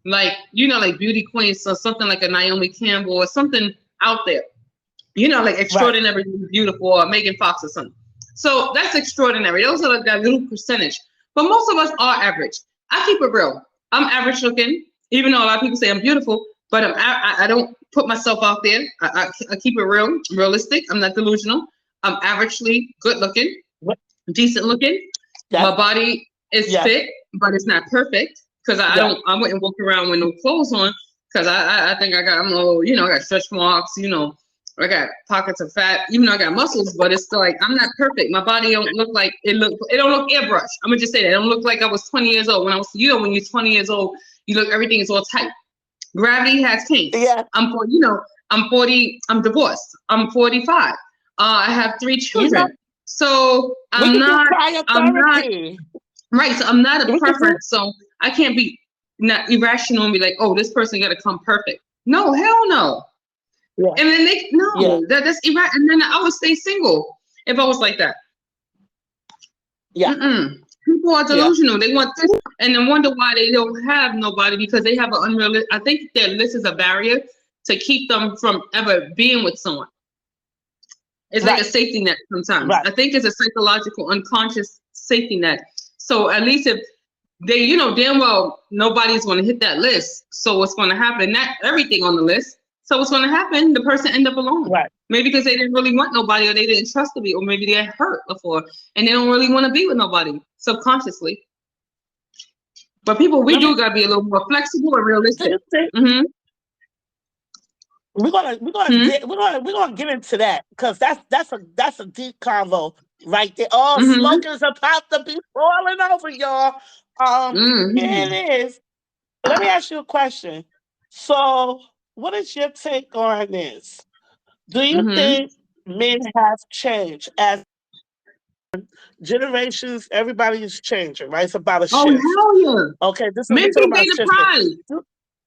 like like beauty queens or something like a Naomi Campbell or something out there. Like Right. extraordinary beautiful or Megan Fox or something. So that's extraordinary. Those are like that little percentage. But most of us are average. I keep it real. I'm average looking, even though a lot of people say I'm beautiful, but I don't put myself out there. I keep it realistic. I'm not delusional. I'm averagely good looking, What- decent looking. That's My body is yes. fit, but it's not perfect. because Yeah. I wouldn't walk around with no clothes on because I think I'm a little, I got stretch marks, I got pockets of fat, even though I got muscles, but it's still like I'm not perfect. My body don't look like it don't look airbrushed. I'm gonna just say that. It don't look like I was 20 years old. When I was, when you're 20 years old, you look, everything is all tight. Gravity has changed. Yeah. I'm 40, I'm divorced. I'm 45. I have 3 You know, children. So we I'm could do not cryotherapy. right. So I'm not a We could do, preference. So I can't be not irrational and be like, oh, this person got to come perfect. No, hell no. yeah, And then yeah, that's irrational. And then I would stay single if I was like that. yeah, Mm-mm. People are yeah. delusional. They want this and then wonder why they don't have nobody because they have an unrealistic. I think their list is a barrier to keep them from ever being with someone. It's like a Right, safety net sometimes. right. I think it's a psychological, unconscious safety net. So at least if they, damn well nobody's going to hit that list. So what's going to happen? Not everything on the list. So what's going to happen? The person end up alone. Right. Maybe because they didn't really want nobody, or they didn't trust to be, or maybe they got hurt before, and they don't really want to be with nobody subconsciously. But people, we Let me. do got to be a little more flexible and Do realistic. you think Mm-hmm. we're gonna get into that because that's a deep convo right there. Oh, Mm-hmm. smoke is about to be falling over, y'all. Here Mm-hmm. it is. Let me ask you a question. So, what is your take on this? Do you Mm-hmm. think men have changed as generations? Everybody is changing, right? It's about a Oh shift. hell yeah! Okay, this is we're Men talking think they about the shifting. prize.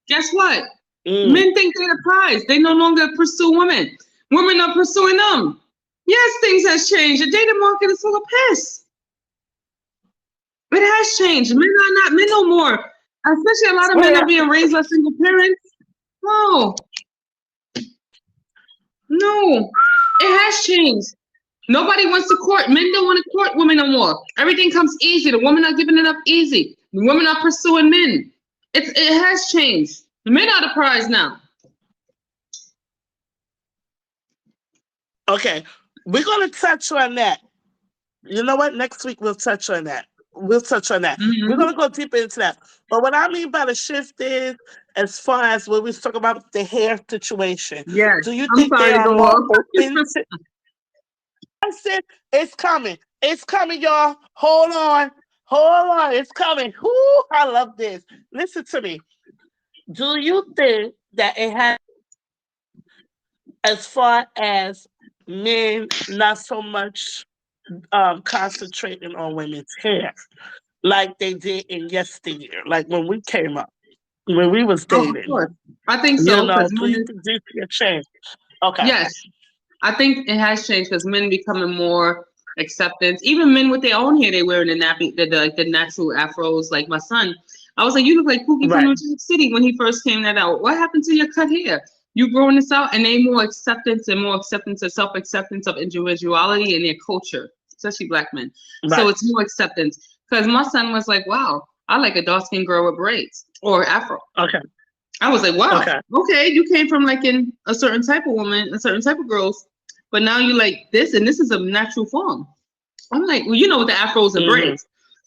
Guess what? Mm, Men think they're the prize. They no longer pursue women. Women are pursuing them. Yes, things has changed. The dating market is full of piss. It has changed. Men are not men no more. Especially a lot of men yeah. are being raised by single parents. No, no. It has changed. Nobody wants to court. Men don't want to court women no more. Everything comes easy. The women are giving it up easy. The women are pursuing men. It has changed. The men are the prize now. Okay, we're gonna touch on that. You know what? Next week we'll touch on that. We'll touch on that. We're Mm-hmm. gonna go deeper into that. But what I mean by the shift is, as far as when we talk about the hair situation, Yes. do you I'm think they sorry to are go more off. open to? I said it's coming. It's coming, y'all. Hold on. Hold on. It's coming. Whoo, I love this. Listen to me. Do you think that it has, as far as men not so much concentrating on women's hair like they did in yesteryear, like when we came up, when we was Oh, of dating? course. I think You so know, because do you men. think this see a change? Okay. Yes, I think it has changed because men becoming more acceptance. Even men with their own hair, they wearing the nappy, like the natural afros. Like my son, I was like, "You look like Pookie from Right. New York City" when he first came that out. What happened to your cut hair? You growing this out, and they more acceptance and more acceptance of self acceptance of individuality in their culture, especially black men. So Right. it's more acceptance. Because my son was like, "Wow, I like a dark skinned girl with braids or afro." Okay. I was like, wow, Okay. okay, you came from like in a certain type of woman, a certain type of girls, but now you like this, and this is a natural form. I'm like, well, with the afros and Hmm. braids.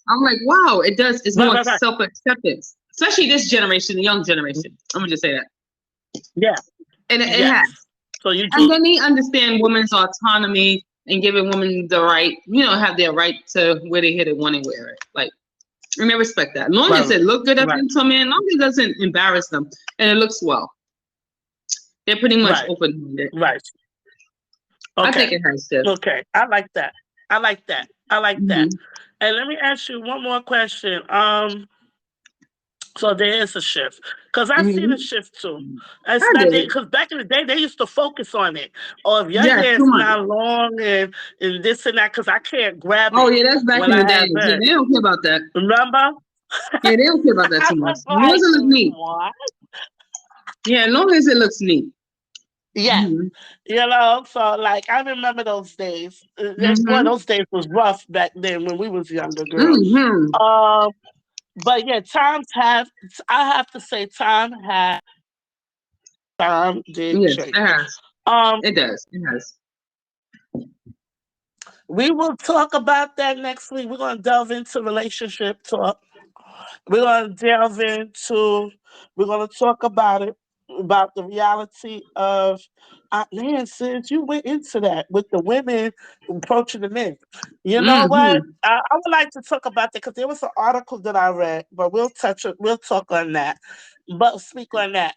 I'm like, wow, it does. It's Right. more Right. Right. self acceptance, especially this generation, the young generation. I'm gonna just say that, Yeah. and it has. Yes. So you And do. then they understand women's autonomy and giving women the right, have their right to wear their hair they want to wear it. Like, and they respect that. As long as Right. it look good as Right. to a man, as long as it doesn't embarrass them and it looks well, they're pretty much Right. open-minded. Right. I think Okay. it has to. Okay. I like that. I like that. I like that. Mm-hmm. And let me ask you one more question. So there is a shift because I see the Mm-hmm. shift too. It's I not did they it. because back in the day they used to focus on it. Or if your Yeah, hair too is much. not long and this and that, because I can't grab Oh it yeah, that's back when in the I day. have Yeah, it. they don't care about that. Remember? Yeah, they don't care about that I too much. was As long as like, it looks neat. what? Yeah, as long as it looks neat. Yeah. Mm-hmm. So like I remember those days. Boy, Mm-hmm. those days was rough back then when we was younger, girl. Mm-hmm. Um, but yeah, times have. I have to say, time did Yes, change. it has. Um, It does. It has. we will talk about that next week. We're gonna delve into relationship talk. We're gonna delve into. We're gonna talk about it, about the reality of. Man, sis, you went into that with the women approaching the men. You know what? Hmm. I would like to talk about that because there was an article that I read, but we'll touch it. We'll talk on that. But speak on that.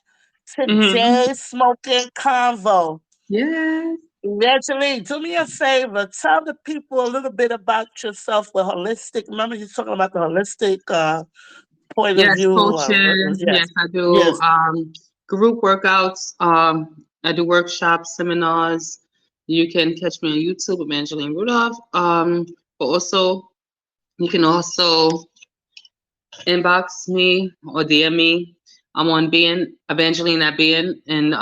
Hmm. Today's smoking convo. Yes. Evangeline, do me a favor. Tell the people a little bit about yourself with holistic. Remember, you're talking about the holistic point of Yes, view. coaching. Yes, Yes, I do yes. group workouts. I do workshops, seminars. You can catch me on YouTube, Evangeline Rudolph. But also you can also inbox me or DM me. I'm on being Evangeline at being in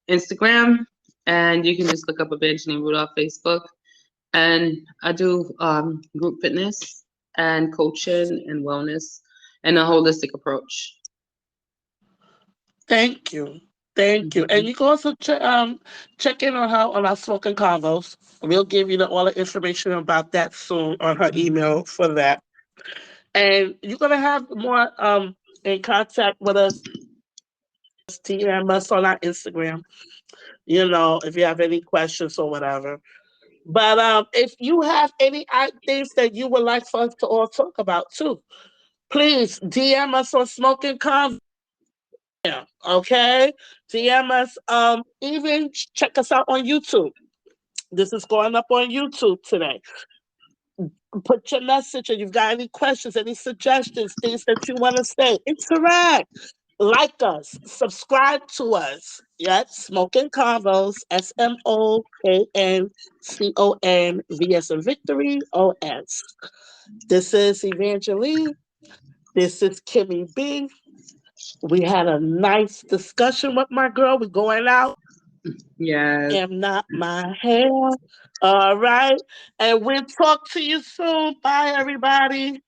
Instagram, and you can just look up Evangeline Rudolph Facebook. And I do group fitness and coaching and wellness and a holistic approach. Thank you. Thank you. And Mhm. you can also check in on her on our smoking convos. We'll give you all the information about that soon on her email for that. And you're gonna have more in contact with us, DM us on our Instagram, if you have any questions or whatever. But if you have any things that you would like for us to all talk about too, please DM us on Smoking Convo. Okay, DM us. Even check us out on YouTube. This is going up on YouTube today. Put your message, and you've got any questions, any suggestions, things that you want to say. Interact. Like us, subscribe to us. Yes, Smoking Convos, SMOKNCONV as in Victory, OS. This is Evangeline. This is Kimmy B. We had a nice discussion with my girl. We're going out. Yes. Am not my hair. All right. And we'll talk to you soon. Bye, everybody.